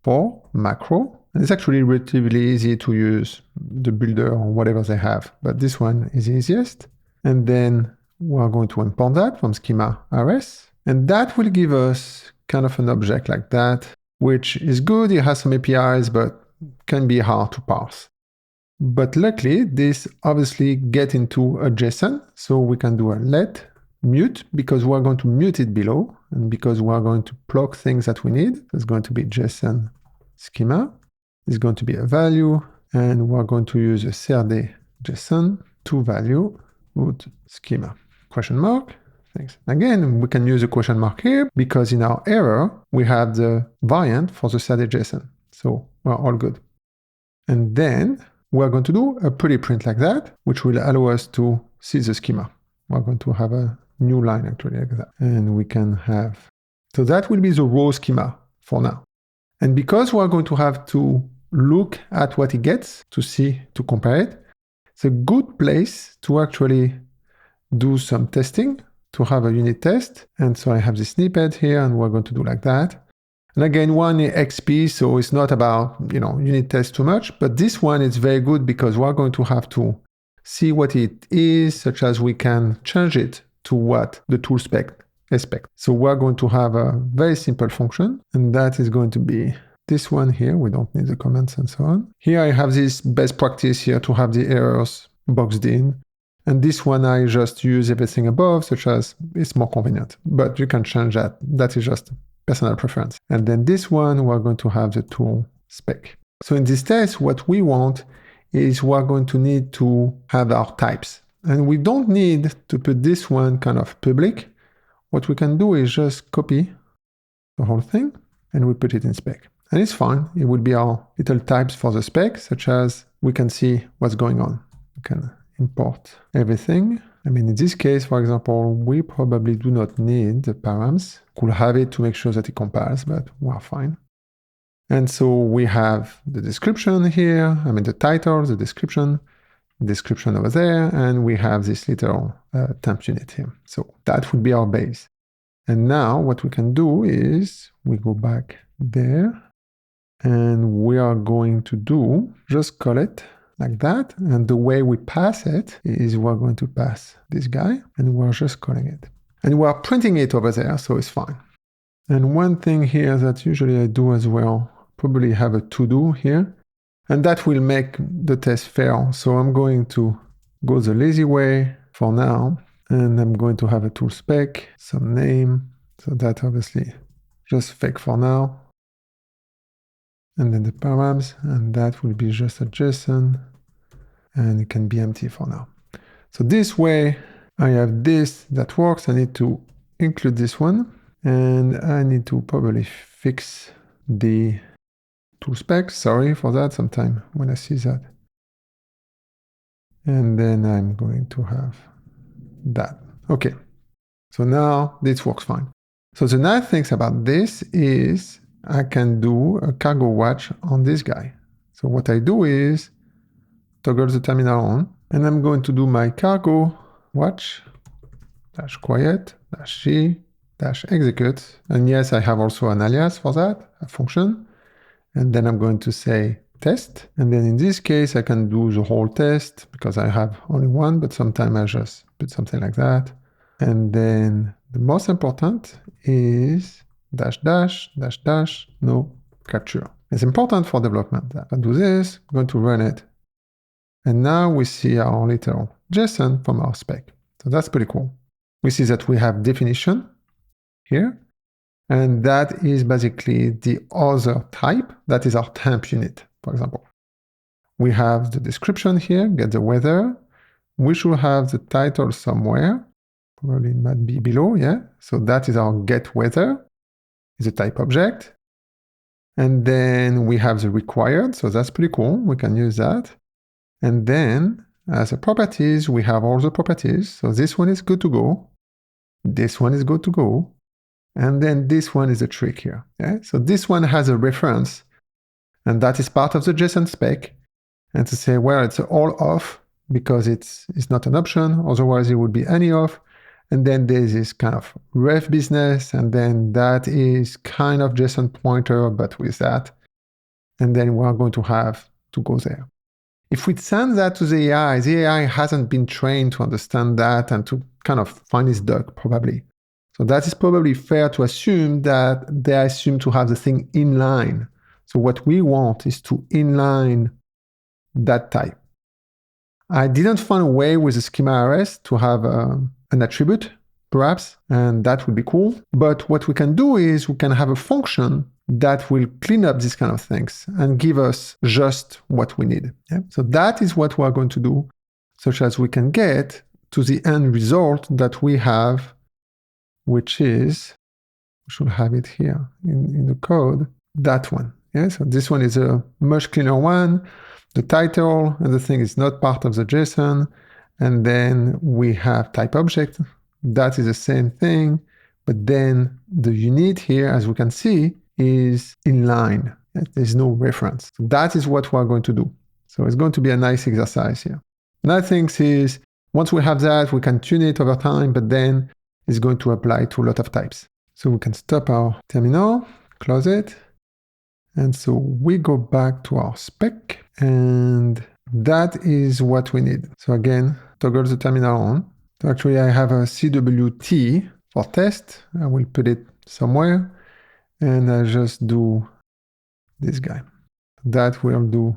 for macro. And it's actually relatively easy to use the builder or whatever they have, but this one is easiest. And then we're going to import that from Schema.rs, and that will give us kind of an object like that, which is good. It has some APIs, but can be hard to parse. But luckily, this obviously gets into a JSON, so we can do a let mute, because we're going to mute it below, and because we're going to block things that we need. It's going to be JSON schema. It's going to be a value, and we're going to use a CRD JSON to value. root schema, question mark. Thanks. Again, we can use a question mark here because in our error, we have the variant for the static.json. So we're all good. And then we're going to do a pretty print like that, which will allow us to see the schema. We're going to have a new line actually like that. And we can have, so that will be the raw schema for now. And because we're going to have to look at what it gets to see, to compare it, it's a good place to actually do some testing, to have a unit test. And so I have this snippet here and we're going to do like that. And again, one XP, so it's not about, unit test too much, but this one is very good because we're going to have to see what it is, such as we can change it to what the tool spec expects. So we're going to have a very simple function, and that is going to be this one here. We don't need the comments and so on. Here I have this best practice here to have the errors boxed in. And this one, I just use everything above, such as it's more convenient, but you can change that. That is just personal preference. And then this one, we're going to have the tool spec. So in this test, what we want is we're going to need to have our types. And we don't need to put this one kind of public. What we can do is just copy the whole thing and we put it in spec. And it's fine. It will be our little types for the spec, such as we can see what's going on. We can import everything. I mean, in this case, for example, we probably do not need the params. Could have it to make sure that it compiles, but we're fine. And so we have the description here. I mean, the title, the description over there, and we have this little temp unit here. So that would be our base. And now what we can do is we go back there and we are going to do, just call it like that. And the way we pass it is we're going to pass this guy and we're just calling it. And we're printing it over there, so it's fine. And one thing here that usually I do as well, probably have a to-do here, and that will make the test fail. So I'm going to go the lazy way for now, and I'm going to have a tool spec, some name, so that obviously just fake for now. And then the params, and that will be just a JSON, and it can be empty for now. So this way, I have this that works. I need to include this one, and I need to probably fix the tool spec. Sorry for that, sometime when I see that. And then I'm going to have that. Okay, so now this works fine. So the nice thing about this is I can do a cargo watch on this guy. So what I do is toggle the terminal on, and I'm going to do my cargo watch dash quiet dash g dash execute. And yes, I have also an alias for that, a function. And then I'm going to say test. And then in this case, I can do the whole test because I have only one, but sometimes I just put something like that. And then the most important is dash dash dash dash no capture. It's important for development. I do this, I'm going to run it. And now we see our little JSON from our spec. So that's pretty cool. We see that we have definition here. And that is basically the other type. That is our temp unit, for example. We have the description here, get the weather. We should have the title somewhere. Probably it might be below, yeah. So that is our get weather. It's a type object. And then we have the required. So that's pretty cool. We can use that. And then as a properties, we have all the properties. So this one is good to go. This one is good to go. And then this one is a trick here. Yeah? So this one has a reference, and that is part of the JSON spec. And to say, well, it's all off because it's not an option. Otherwise, it would be any off. And then there's this kind of ref business, and then that is kind of JSON pointer, but with that. And then we're going to have to go there. If we send that to the AI hasn't been trained to understand that and to kind of find its dog, probably. So that is probably fair to assume that they assume to have the thing inline. So what we want is to inline that type. I didn't find a way with the Schema.rs to have an attribute, perhaps, and that would be cool. But what we can do is we can have a function that will clean up these kind of things and give us just what we need. Yeah? So that is what we're going to do, such as we can get to the end result that we have, which is, we should have it here in the code, that one. Yeah, so this one is a much cleaner one. The title and the thing is not part of the JSON. And then we have type object. That is the same thing. But then the unit here, as we can see, is inline. There's no reference. So that is what we're going to do. So it's going to be a nice exercise here. Another thing is, once we have that, we can tune it over time, but then it's going to apply to a lot of types. So we can stop our terminal, close it. And so we go back to our spec, and that is what we need. So again, toggle the terminal on. So actually I have a CWT for test. I will put it somewhere, and I just do this guy. That will do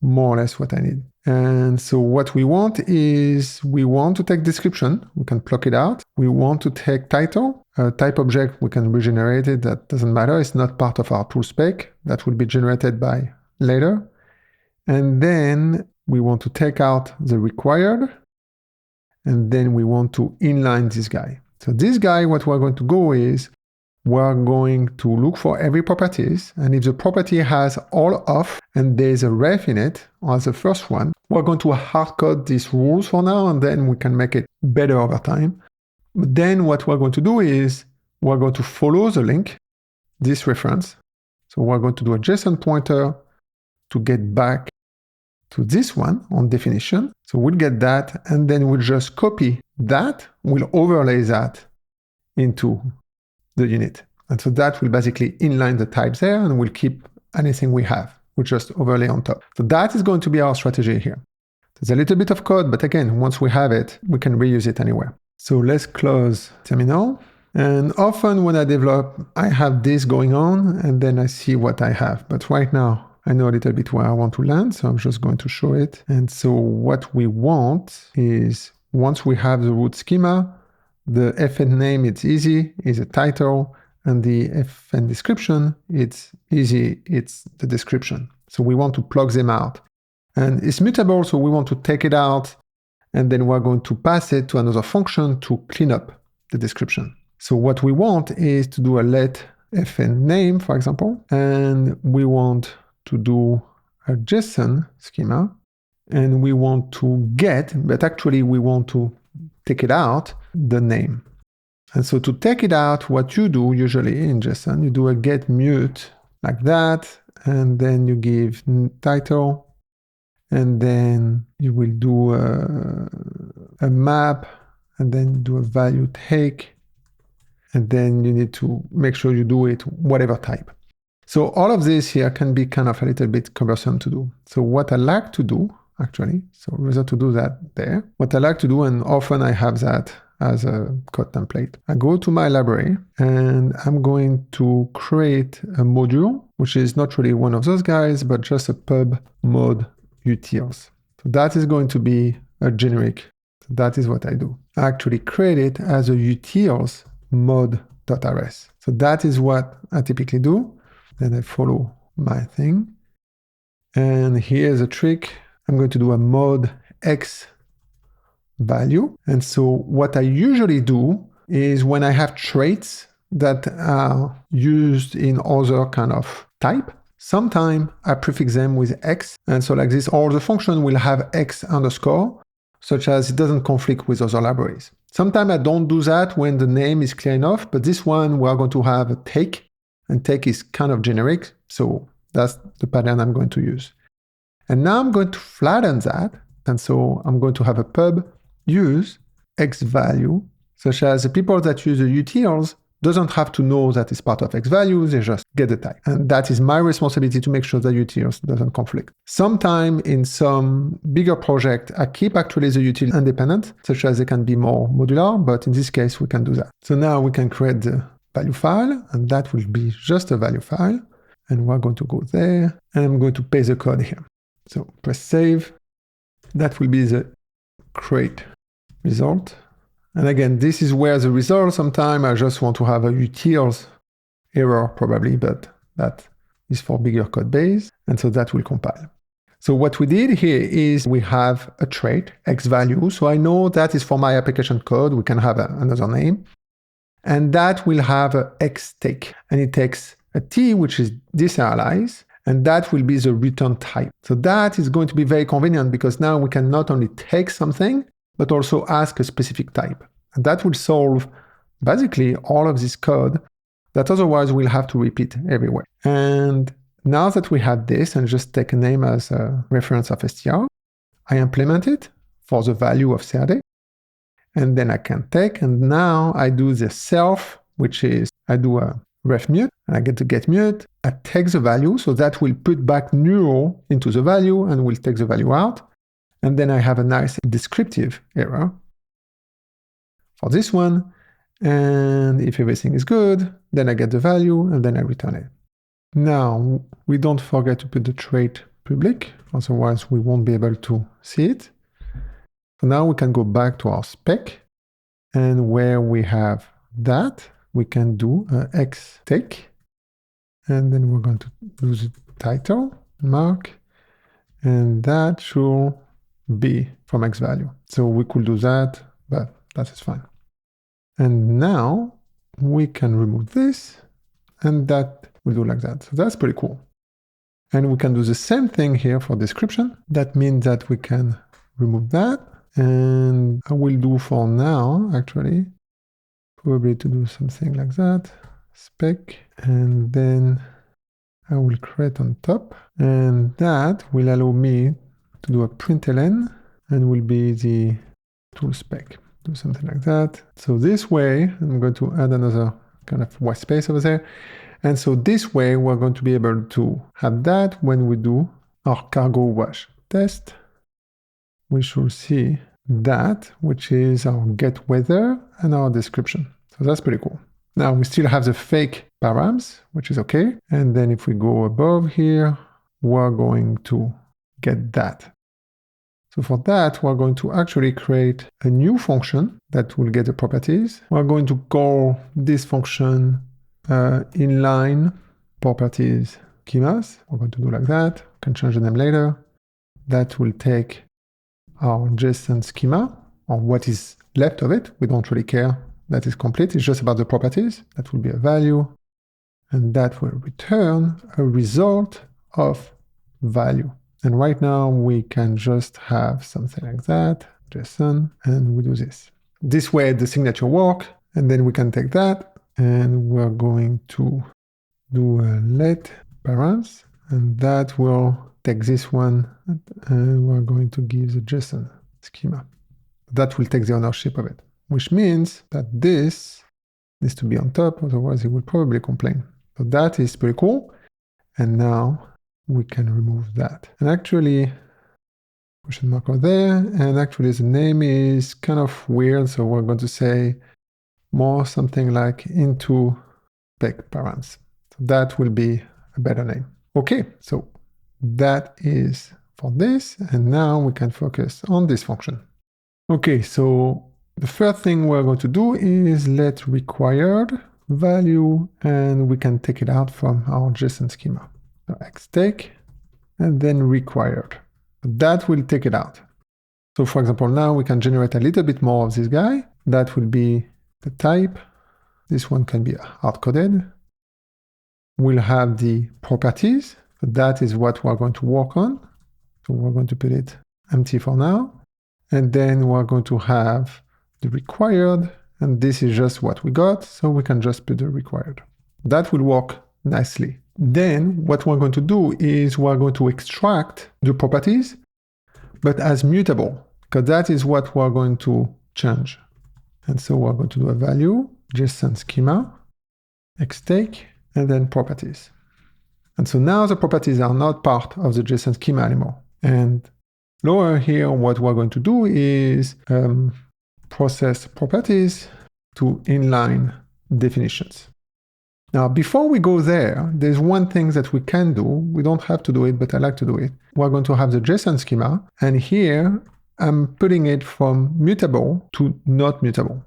more or less what I need. And so what we want is, we want to take description. We can pluck it out. We want to take title. Type object, we can regenerate it. That doesn't matter. It's not part of our tool spec. That will be generated by later. And then we want to take out the required. And then we want to inline this guy. So this guy, what we're going to go is, we're going to look for every properties. And if the property has all off and there's a ref in it, as the first one, we're going to hardcode these rules for now, and then we can make it better over time. But then what we're going to do is, we're going to follow the link, this reference. So we're going to do a JSON pointer to get back to this one on definition. So we'll get that, and then we'll just copy that. We'll overlay that into the unit. And so that will basically inline the types there, and we'll keep anything we have. We'll just overlay on top. So that is going to be our strategy here. There's a little bit of code, but again, once we have it, we can reuse it anywhere. So let's close terminal. And often when I develop, I have this going on, and then I see what I have. But right now, I know a little bit where I want to land, so I'm just going to show it. And so what we want is, once we have the root schema, the FN name, it's easy, is a title, and the FN description, it's easy, it's the description. So we want to plug them out. And it's mutable, so we want to take it out, and then we're going to pass it to another function to clean up the description. So what we want is to do a let FN name, for example, and we want to do a JSON schema, and we want to get, but actually we want to take it out, the name. And so to take it out, what you do usually in JSON, you do a get mute like that, and then you give title, and then you will do a map, and then do a value take, and then you need to make sure you do it whatever type. So all of this here can be kind of a little bit cumbersome to do. So what I like to do, actually, so rather to do that there, what I like to do, and often I have that as a code template, I go to my library, and I'm going to create a module, which is not really one of those guys, but just a pub mod utils. So that is going to be a generic. So that is what I do. I actually create it as a utils mod.rs. So that is what I typically do. Then I follow my thing. And here's a trick. I'm going to do a mod x value. And so what I usually do is, when I have traits that are used in other kind of type, sometimes I prefix them with x. And so like this, all the function will have x underscore, such as it doesn't conflict with other libraries. Sometimes I don't do that when the name is clear enough, but this one we're going to have a take, and take is kind of generic. So that's the pattern I'm going to use. And now I'm going to flatten that. And so I'm going to have a pub use x value, such as the people that use the utils doesn't have to know that it's part of x value, they just get the type. And that is my responsibility to make sure that utils doesn't conflict. Sometime in some bigger project, I keep actually the util independent, such as they can be more modular, but in this case, we can do that. So now we can create the value file, and that will be just a value file. And we're going to go there, and I'm going to paste the code here. So press save. That will be the create result. And again, this is where the result, sometimes I just want to have a utils error probably, but that is for bigger code base. And so that will compile. So what we did here is we have a trait, x value. So I know that is for my application code. We can have another name. And that will have a x take. And it takes a t, which is deserialize. And that will be the return type. So that is going to be very convenient because now we can not only take something, but also ask a specific type. And that will solve basically all of this code that otherwise we'll have to repeat everywhere. And now that we have this, and just take a name as a reference of str, I implement it for the value of CRD. And then I can take, and now I do the self, which is I do a ref mute, and I get to get mute. I take the value, so that will put back null into the value and will take the value out. And then I have a nice descriptive error for this one. And if everything is good, then I get the value and then I return it. Now, we don't forget to put the trait public, otherwise we won't be able to see it. So now we can go back to our spec, and where we have that, we can do x take, and then we're going to do the title, mark, and that should be from x value. So we could do that, but that is fine. And now we can remove this, and that will do like that. So that's pretty cool. And we can do the same thing here for description. That means that we can remove that. And I will do for now, actually, probably to do something like that, spec, and then I will create on top. And that will allow me to do a println, and will be the tool spec. Do something like that. So this way, I'm going to add another kind of white space over there. And so this way, we're going to be able to have that when we do our cargo wash test. We should see that, which is our get weather and our description. So that's pretty cool. Now we still have the fake params, which is okay. And then if we go above here, we're going to get that. So for that, we're going to actually create a new function that will get the properties. We're going to call this function inline properties schemas. We're going to do like that. We can change the name later. That will take our JSON schema, or what is left of it. We don't really care. That is complete. It's just about the properties. That will be a value. And that will return a result of value. And right now we can just have something like that, JSON, and we do this. This way the signature work, and then we can take that, and we're going to do a let params, and that will take this one, and we're going to give the JSON schema. That will take the ownership of it, which means that this needs to be on top, otherwise it will probably complain. So that is pretty cool. And now we can remove that. And actually, question mark over there, and actually the name is kind of weird, so we're going to say more something like into spec params. So that will be a better name. Okay, so that is for this, and now we can focus on this function. Okay, so the first thing we're going to do is let required value, and we can take it out from our JSON schema. So x take, and then required. That will take it out. So for example, now we can generate a little bit more of this guy. That will be the type. This one can be hard-coded. We'll have the properties. So that is what we're going to work on. So we're going to put it empty for now. And then we're going to have the required, and this is just what we got. So we can just put the required. That will work nicely. Then what we're going to do is we're going to extract the properties, but as mutable, because that is what we're going to change. And so we're going to do a value, JSON schema, xtake, and then properties. And so now the properties are not part of the JSON schema anymore. And lower here, what we're going to do is process properties to inline definitions. Now, before we go there, there's one thing that we can do. We don't have to do it, but I like to do it. We're going to have the JSON schema, and here I'm putting it from mutable to not mutable.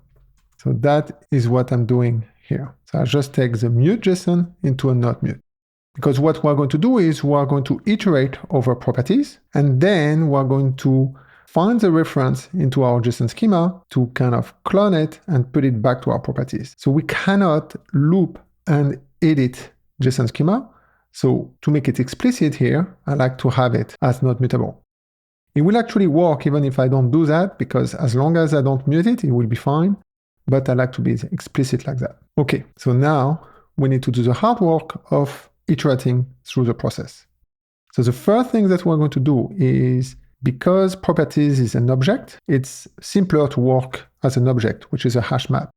So that is what I'm doing here. So I just take the mute JSON into a not mute. Because what we're going to do is we're going to iterate over properties, and then we're going to find the reference into our JSON schema to kind of clone it and put it back to our properties. So we cannot loop and edit JSON schema. So to make it explicit here, I like to have it as not mutable. It will actually work even if I don't do that, because as long as I don't mute it, it will be fine. But I like to be explicit like that. Okay, so now we need to do the hard work of iterating through the process. So the first thing that we're going to do is, because properties is an object, it's simpler to work as an object, which is a hash map.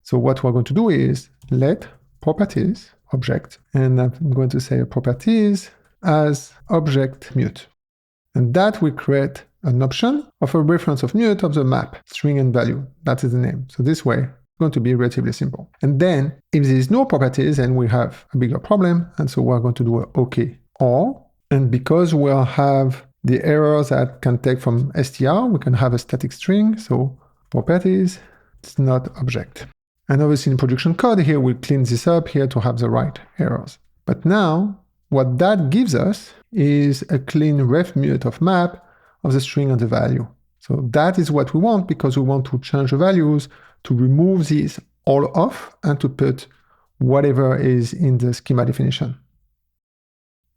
So what we're going to do is let properties object, and I'm going to say properties as object mute. And that will create an option of a reference of mute of the map, string and value. That is the name. So this way, it's going to be relatively simple. And then if there is no properties, then we have a bigger problem. And so we're going to do a OK or, and because we'll have the errors that can take from str, we can have a static string. So properties, it's not object. And obviously in production code here, we'll clean this up here to have the right errors. But now what that gives us is a clean ref mute of map of the string and the value. So that is what we want, because we want to change the values to remove these all off and to put whatever is in the schema definition.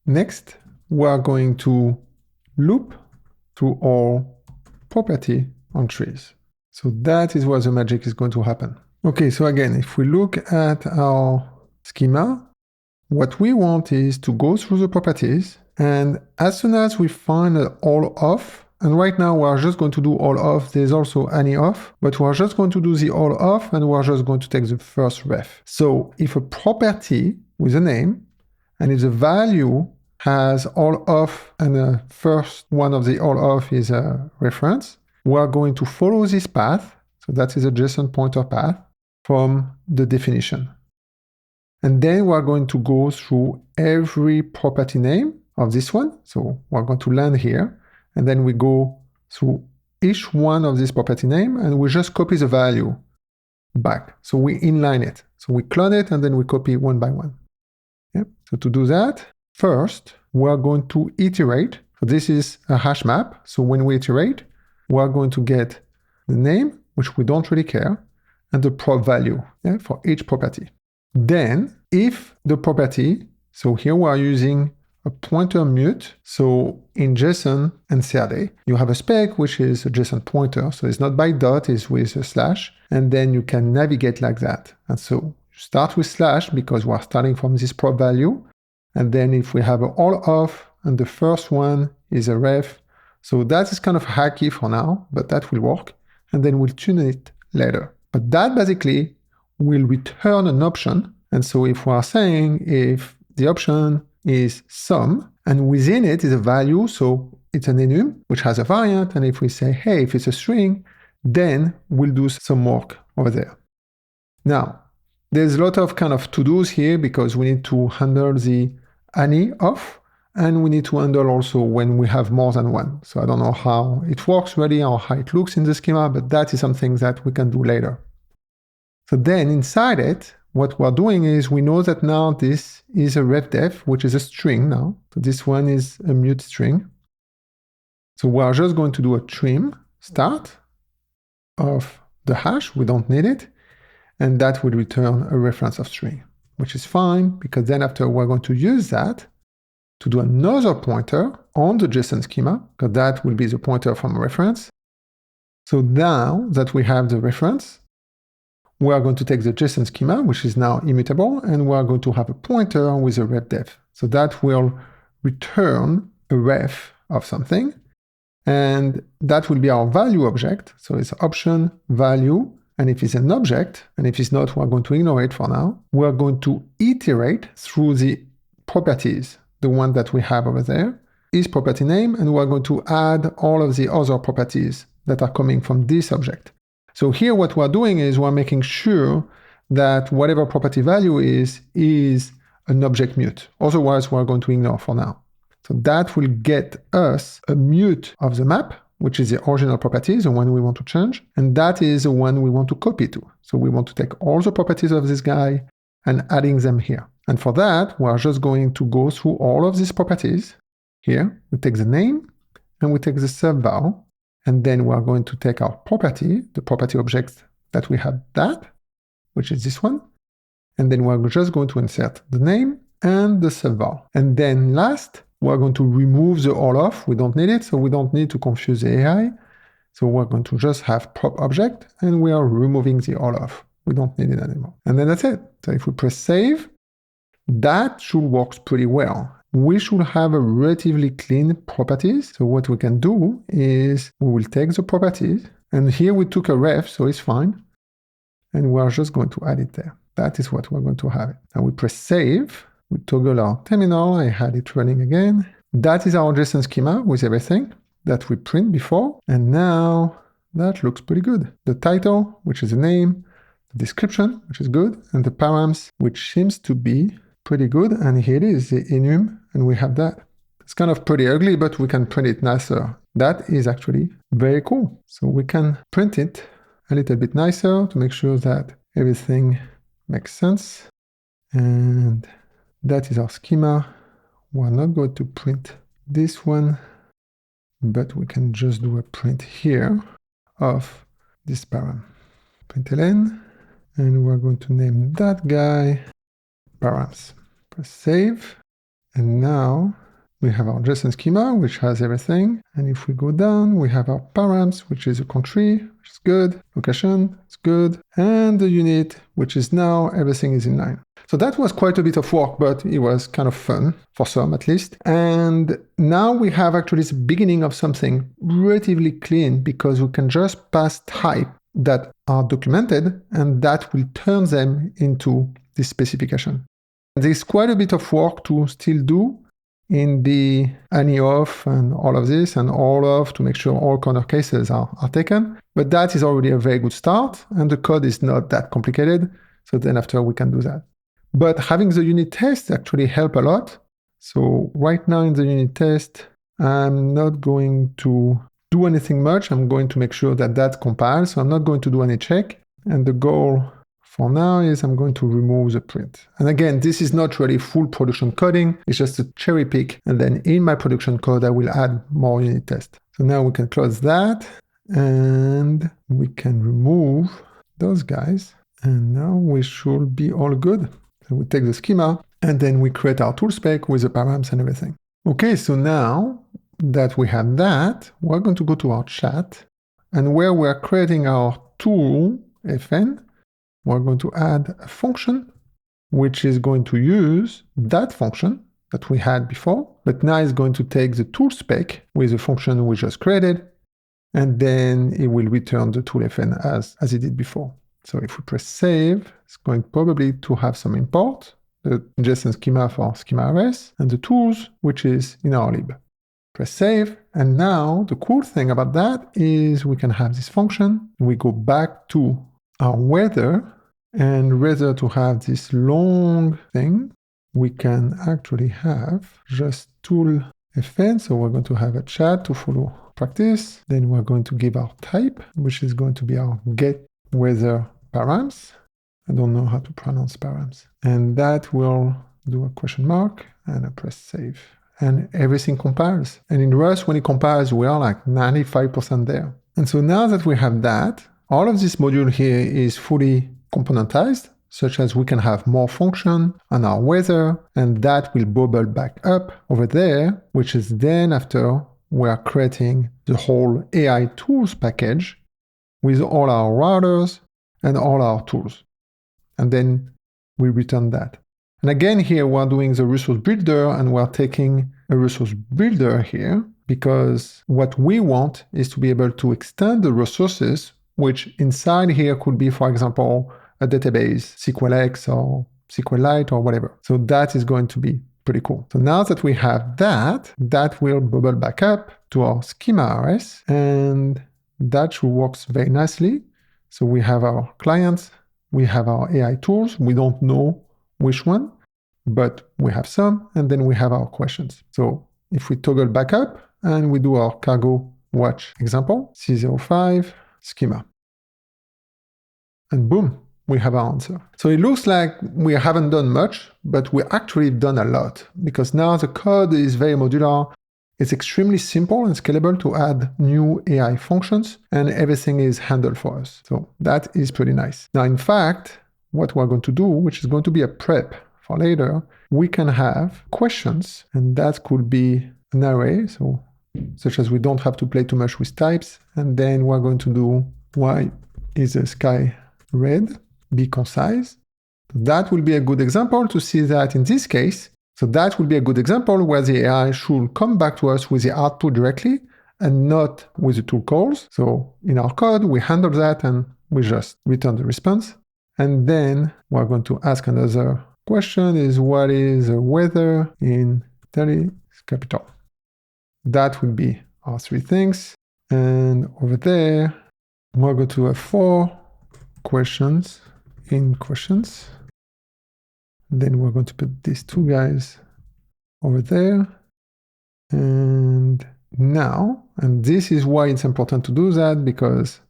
Next, we are going to loop through all property on trees. So that is where the magic is going to happen. Okay, so again, if we look at our schema, what we want is to go through the properties, and as soon as we find an all off, and right now we are just going to do all off, there's also any off, but we are just going to do the all off, and we are just going to take the first ref. So if a property with a name, and if the value has all off, and the first one of the all off is a reference, we are going to follow this path. So that is a JSON pointer path from the definition. And then we're going to go through every property name of this one. So we're going to land here, and then we go through each one of this property name, and we just copy the value back. So we inline it. So we clone it, and then we copy one by one. Yep. So to do that, first, we're going to iterate. So this is a hash map. So when we iterate, we're going to get the name, which we don't really care, and the prop value for each property. Then, if the property, so here we are using a pointer mute. So in JSON and CRD, you have a spec, which is a JSON pointer. So it's not by dot, it's with a slash. And then you can navigate like that. And so you start with slash because we're starting from this prop value. And then if we have an all off, and the first one is a ref. So that is kind of hacky for now, but that will work. And then we'll tune it later. But that basically will return an option. And so if we are saying if the option is sum, and within it is a value, so it's an enum, which has a variant. And if we say, hey, if it's a string, then we'll do some work over there. Now, there's a lot of kind of to-dos here because we need to handle the any off, and we need to handle also when we have more than one. So I don't know how it works really or how it looks in the schema, but that is something that we can do later. So then inside it, what we're doing is we know that now this is a refdef, which is a string now. So this one is a mute string. So we're just going to do a trim start of the hash. We don't need it. And that will return a reference of string, which is fine because then after we're going to use that to do another pointer on the JSON schema, because that will be the pointer from reference. So now that we have the reference, we are going to take the JSON schema, which is now immutable, and we are going to have a pointer with a refdef. So that will return a ref of something, and that will be our value object. So it's option value, and if it's an object, and if it's not, we're going to ignore it for now. We're going to iterate through the properties. The one that we have over there is property name, and we're going to add all of the other properties that are coming from this object. So here what we're doing is we're making sure that whatever property value is an object mute. Otherwise, we're going to ignore for now. So that will get us a mute of the map, which is the original property, the one we want to change. And that is the one we want to copy to. So we want to take all the properties of this guy and adding them here. And for that, we are just going to go through all of these properties. Here, we take the name and we take the subval. And then we are going to take our property, the property object that we have that, which is this one. And then we're just going to insert the name and the subval. And then last, we're going to remove the all of. We don't need it, so we don't need to confuse the AI. So we're going to just have prop object, and we are removing the all of. We don't need it anymore. And then that's it. So if we press save, that should work pretty well. We should have a relatively clean properties. So what we can do is we will take the properties, and here we took a ref, so it's fine. And we're just going to add it there. That is what we're going to have. Now we press save. We toggle our terminal. I had it running again. That is our JSON schema with everything that we print before. And now that looks pretty good. The title, which is the name, the description, which is good, and the params, which seems to be pretty good. And here it is, the enum, and we have that. It's kind of pretty ugly, but we can print it nicer. That is actually very cool. So we can print it a little bit nicer to make sure that everything makes sense. And that is our schema. We're not going to print this one, but we can just do a print here of this param. Println, and we're going to name that guy params. Press save. And now we have our JSON schema, which has everything. And if we go down, we have our params, which is a country, which is good. Location, it's good. And the unit, which is now everything is in line. So that was quite a bit of work, but it was kind of fun, for some at least. And now we have actually the beginning of something relatively clean, because we can just pass type that are documented, and that will turn them into this specification. There's quite a bit of work to still do in the any of and all of this and all of to make sure all corner cases are taken. But that is already a very good start, and the code is not that complicated. So then after we can do that. But having the unit test actually help a lot. So right now in the unit test, I'm not going to do anything much. I'm going to make sure that that compiles. So I'm not going to do any check. And the goal for now is I'm going to remove the print. And again, this is not really full production coding. It's just a cherry pick. And then in my production code, I will add more unit tests. So now we can close that and we can remove those guys. And now we should be all good. So we take the schema and then we create our tool spec with the params and everything. Okay, so now that we have that, we're going to go to our chat, and where we're creating our tool fn, we're going to add a function which is going to use that function that we had before, but now it's going to take the tool spec with the function we just created, and then it will return the tool fn as it did before. So if we press save, it's going probably to have some import, the JSON schema for Schema.rs, and the tools, which is in our lib. Press save, and now the cool thing about that is we can have this function. We go back to our weather, and rather to have this long thing, we can actually have just tool fn. So we're going to have a chat to follow practice. Then we're going to give our type, which is going to be our get weather params. I don't know how to pronounce params. And that will do a question mark, and I press save. And everything compiles. And in Rust, when it compiles, we are like 95% there. And so now that we have that, all of this module here is fully componentized, such as we can have more function on our weather, and that will bubble back up over there, which is then after we are creating the whole AI tools package with all our routers and all our tools. And then we return that. And again, here we're doing the resource builder, and we're taking a resource builder here, because what we want is to be able to extend the resources, which inside here could be, for example, a database, SQLX or SQLite or whatever. So that is going to be pretty cool. So now that we have that, that will bubble back up to our Schema.rs, and that should work very nicely. So we have our clients, we have our AI tools. We don't know which one, but we have some, and then we have our questions. So if we toggle back up and we do our cargo watch example, C05 schema, and boom, we have our answer. So it looks like we haven't done much, but we actually done a lot, because now the code is very modular. It's extremely simple and scalable to add new AI functions, and everything is handled for us. So that is pretty nice. Now, in fact, what we're going to do, which is going to be a prep for later, we can have questions, and that could be an array, so such as we don't have to play too much with types. And then we're going to do, why is the sky red? Be concise. That will be a good example to see that in this case. So that will be a good example where the AI should come back to us with the output directly and not with the tool calls. So in our code, we handle that and we just return the response. And then we're going to ask another question is, what is the weather in Italy's capital? That will be our three things. And over there, we're going to have 4 questions in questions. Then we're going to put these 2 guys over there. And now, and this is why it's important to do that, because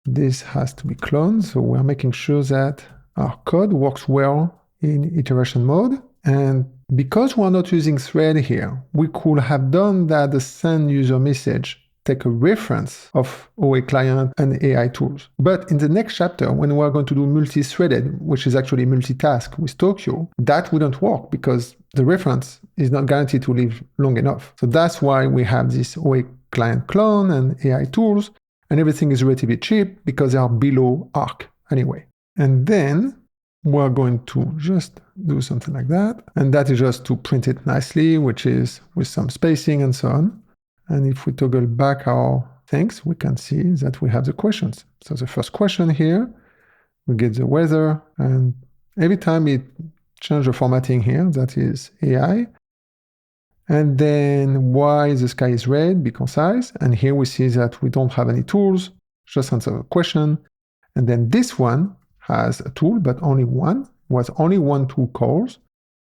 this has to be cloned. So we're making sure that our code works well in iteration mode. And because we're not using thread here, we could have done that the send user message take a reference of OA client and AI tools. But in the next chapter, when we're going to do multi-threaded, which is actually multitask with Tokyo, that wouldn't work because the reference is not guaranteed to live long enough. So that's why we have this OA client clone and AI tools, and everything is relatively cheap because they are below Arc anyway. And then we're going to just do something like that. And that is just to print it nicely, which is with some spacing and so on. And if we toggle back our things, we can see that we have the questions. So the first question here, we get the weather, and every time it changes the formatting here, that is AI. And then why the sky is red, be concise. And here we see that we don't have any tools, just answer the question. And then this one has a tool, but only one, was only one tool calls.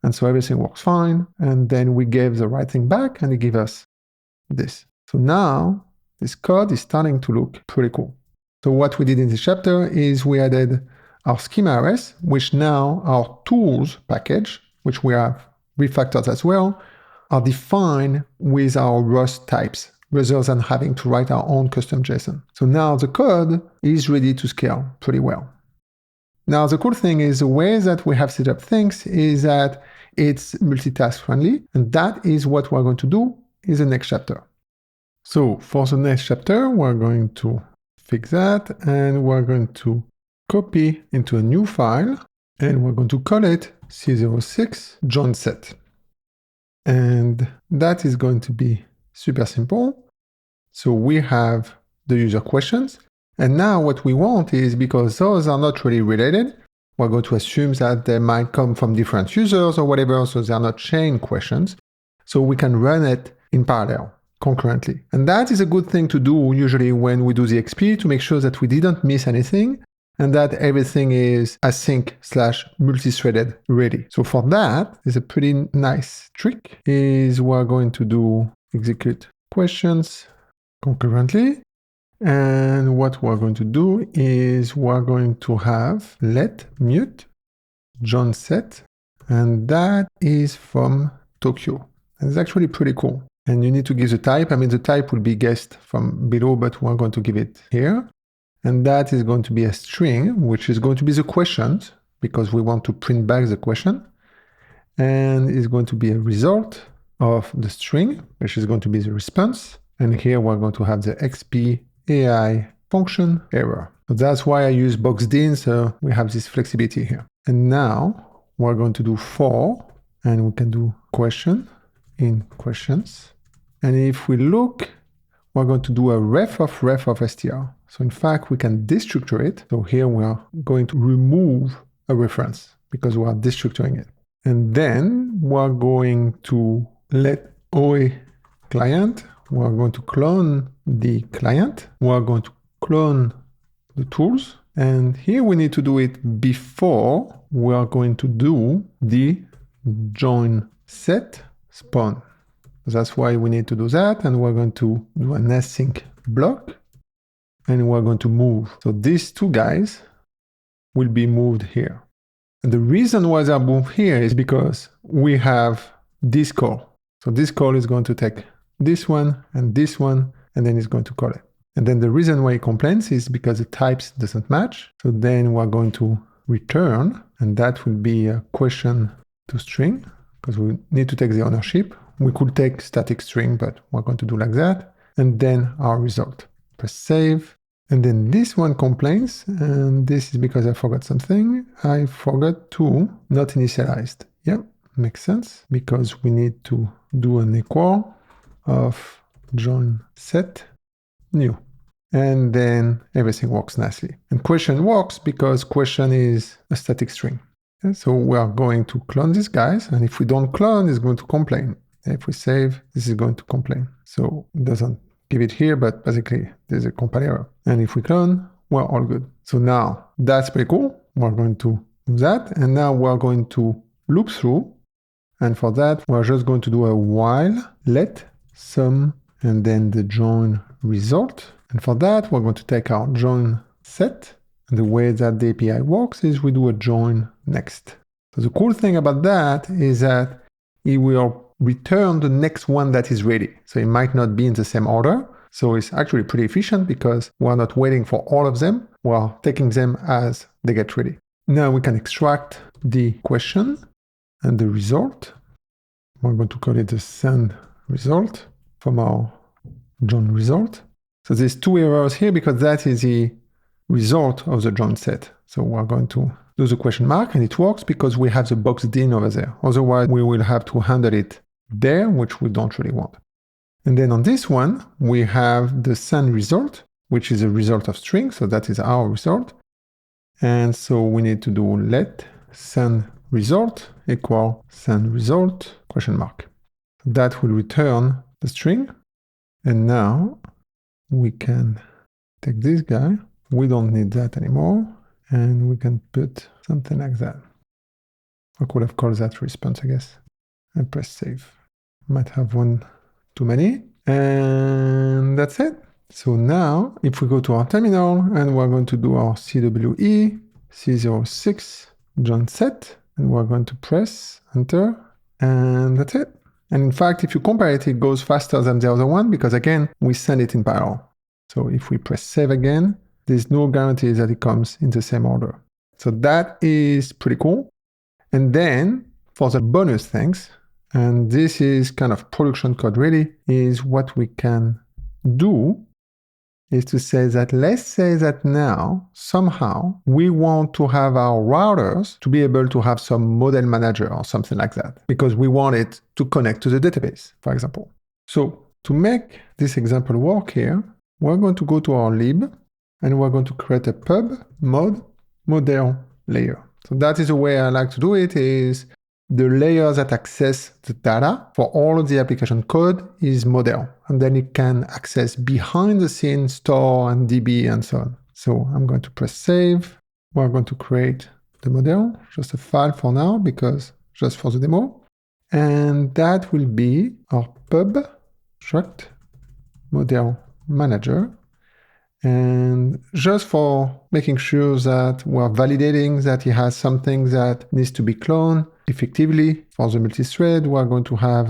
And so everything works fine. And then we gave the right thing back and it gave us this. So now this code is starting to look pretty cool. So what we did in this chapter is we added our Schema.rs, which now our tools package, which we have refactored as well, are defined with our Rust types rather than having to write our own custom JSON. So now the code is ready to scale pretty well. Now the cool thing is the way that we have set up things is that it's multitask friendly, and that is what we're going to do in the next chapter. So for the next chapter, we're going to fix that, and we're going to copy into a new file, and we're going to call it C06 joinset. And that is going to be super simple. So we have the user questions. And now what we want is, because those are not really related, we're going to assume that they might come from different users or whatever, so they are not chain questions. So we can run it in parallel, concurrently. And that is a good thing to do usually when we do the XP, to make sure that we didn't miss anything and that everything is async/multi-threaded ready. So for that, is a pretty nice trick, is we're going to do execute questions concurrently. And what we're going to do is we're going to have let mute joinset, and that is from Tokyo. And it's actually pretty cool. And you need to give the type. I mean, the type will be guessed from below, but we're going to give it here. And that is going to be a string, which is going to be the questions, because we want to print back the question. And it's going to be a result of the string, which is going to be the response. And here we're going to have the XP AI function error. So that's why I use boxed in, so we have this flexibility here. And now we're going to do for, and we can do question in questions. And if we look, we're going to do a ref of str. So in fact, we can destructure it. So here we are going to remove a reference because we are destructuring it. And then we're going to let OA client, we're going to clone the client, we're going to clone the tools. And here we need to do it before we are going to do the join set spawn. That's why we need to do that. And we're going to do an async block, and we're going to move. So these 2 guys will be moved here. And the reason why they are moved here is because we have this call. So this call is going to take this one, and then it's going to call it. And then the reason why it complains is because the types doesn't match. So then we're going to return, and that will be a question to string, because we need to take the ownership. We could take static string, but we're going to do like that. And then our result. Press save. And then this one complains, and this is because I forgot something. I forgot to not initialized. Yep, makes sense, because we need to do an equal of joinset new. And then everything works nicely. And question works because question is a static string. Okay, so we are going to clone these guys, and if we don't clone, it's going to complain. If we save, this is going to complain. So it doesn't give it here, but basically there's a compile error. And if we clone, we're all good. So now that's pretty cool. We're going to do that. And now we're going to loop through. And for that, we're just going to do a while let sum and then the join result. And for that, we're going to take our join set. And the way that the API works is we do a join next. So the cool thing about that is that it will return the next one that is ready. So it might not be in the same order. So it's actually pretty efficient because we're not waiting for all of them. We're taking them as they get ready. Now we can extract the question and the result. We're going to call it the send result from our join result. So there's two errors here because that is the result of the join set. So we're going to do the question mark, and it works because we have the boxed in over there. Otherwise, we will have to handle it there, which we don't really want. And then on this one, we have the send result, which is a result of string. So that is our result. And so we need to do let send result equal send result question mark. That will return the string. And now we can take this guy. We don't need that anymore. And we can put something like that. I could have called that response, I guess. And press save. Might have one too many. And that's it. So now, if we go to our terminal, and we're going to do our CWE, C06, joinset, and we're going to press enter, and that's it. And in fact, if you compare it, it goes faster than the other one, because again, we send it in parallel. So if we press save again, there's no guarantee that it comes in the same order. So that is pretty cool. And then for the bonus things, and this is kind of production code really, is what we can do is to say that, let's say that now somehow we want to have our routers to be able to have some model manager or something like that, because we want it to connect to the database, for example. So to make this example work here, we're going to go to our lib, and we're going to create a pub mod model layer. So that is the way I like to do it, is the layer that access the data for all of the application code is model. And then it can access behind the scenes store and DB and so on. So I'm going to press save. We're going to create the model, just a file for now, because just for the demo. And that will be our pub struct model manager. And just for making sure that we're validating that it has something that needs to be cloned effectively for the multi-thread, we're going to have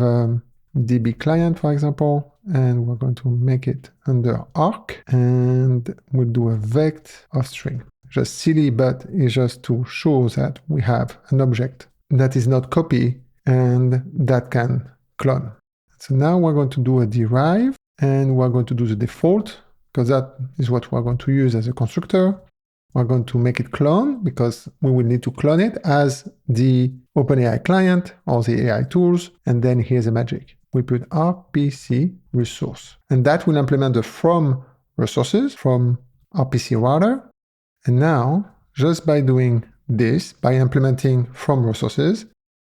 DB client, for example, and we're going to make it under arc, and we'll do a vect of string. Just silly, but it's just to show that we have an object that is not copy and that can clone. So now we're going to do a derive, and we're going to do the default, because that is what we're going to use as a constructor. We're going to make it clone, because we will need to clone it as the OpenAI client or the AI tools. And then here's the magic. We put RPC resource, and that will implement the from resources from RPC router. And now, just by doing this, by implementing from resources,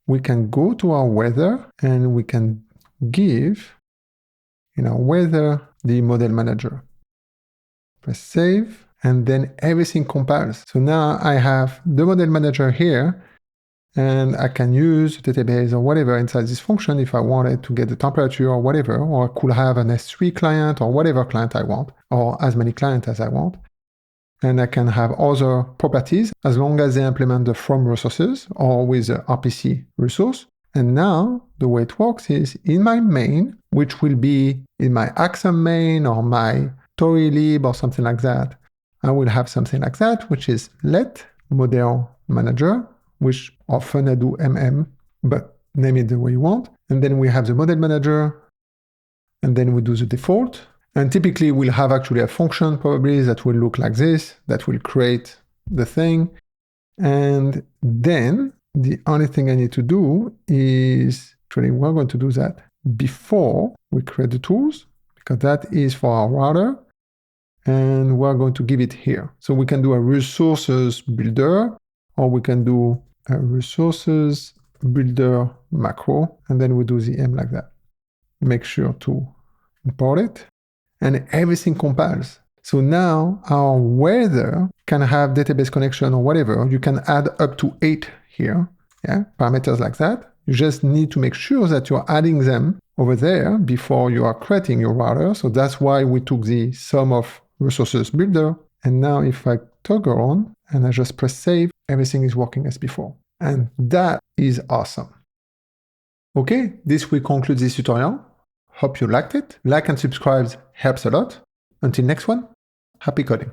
we can go to our weather, and we can give in our weather the model manager. Press save, and then everything compiles. So now I have the model manager here, and I can use the database or whatever inside this function if I wanted to get the temperature or whatever, or I could have an S3 client or whatever client I want, or as many clients as I want. and I can have other properties as long as they implement the from resources or with the RPC resource. And now the way it works is in my main, which will be in my Axum main or my Tory lib or something like that, I will have something like that, which is let model manager, which often I do but name it the way you want. And then we have the model manager, and then we do the default. And typically we'll have actually a function probably that will look like this, that will create the thing. And then the only thing I need to do is, actually we're going to do that before we create the tools, because that is for our router. And we're going to give it here. So we can do a resources builder, or we can do a resources builder macro, and then we do the M like that. Make sure to import it, and everything compiles. So now our weather can have database connection or whatever. You can add up to 8 here, parameters like that. You just need to make sure that you're adding them over there before you are creating your router. So that's why we took the sum of resources builder. And now if I toggle on and I just press save, everything is working as before. And that is awesome. Okay, this will conclude this tutorial. Hope you liked it. Like and subscribe helps a lot. Until next one, happy coding.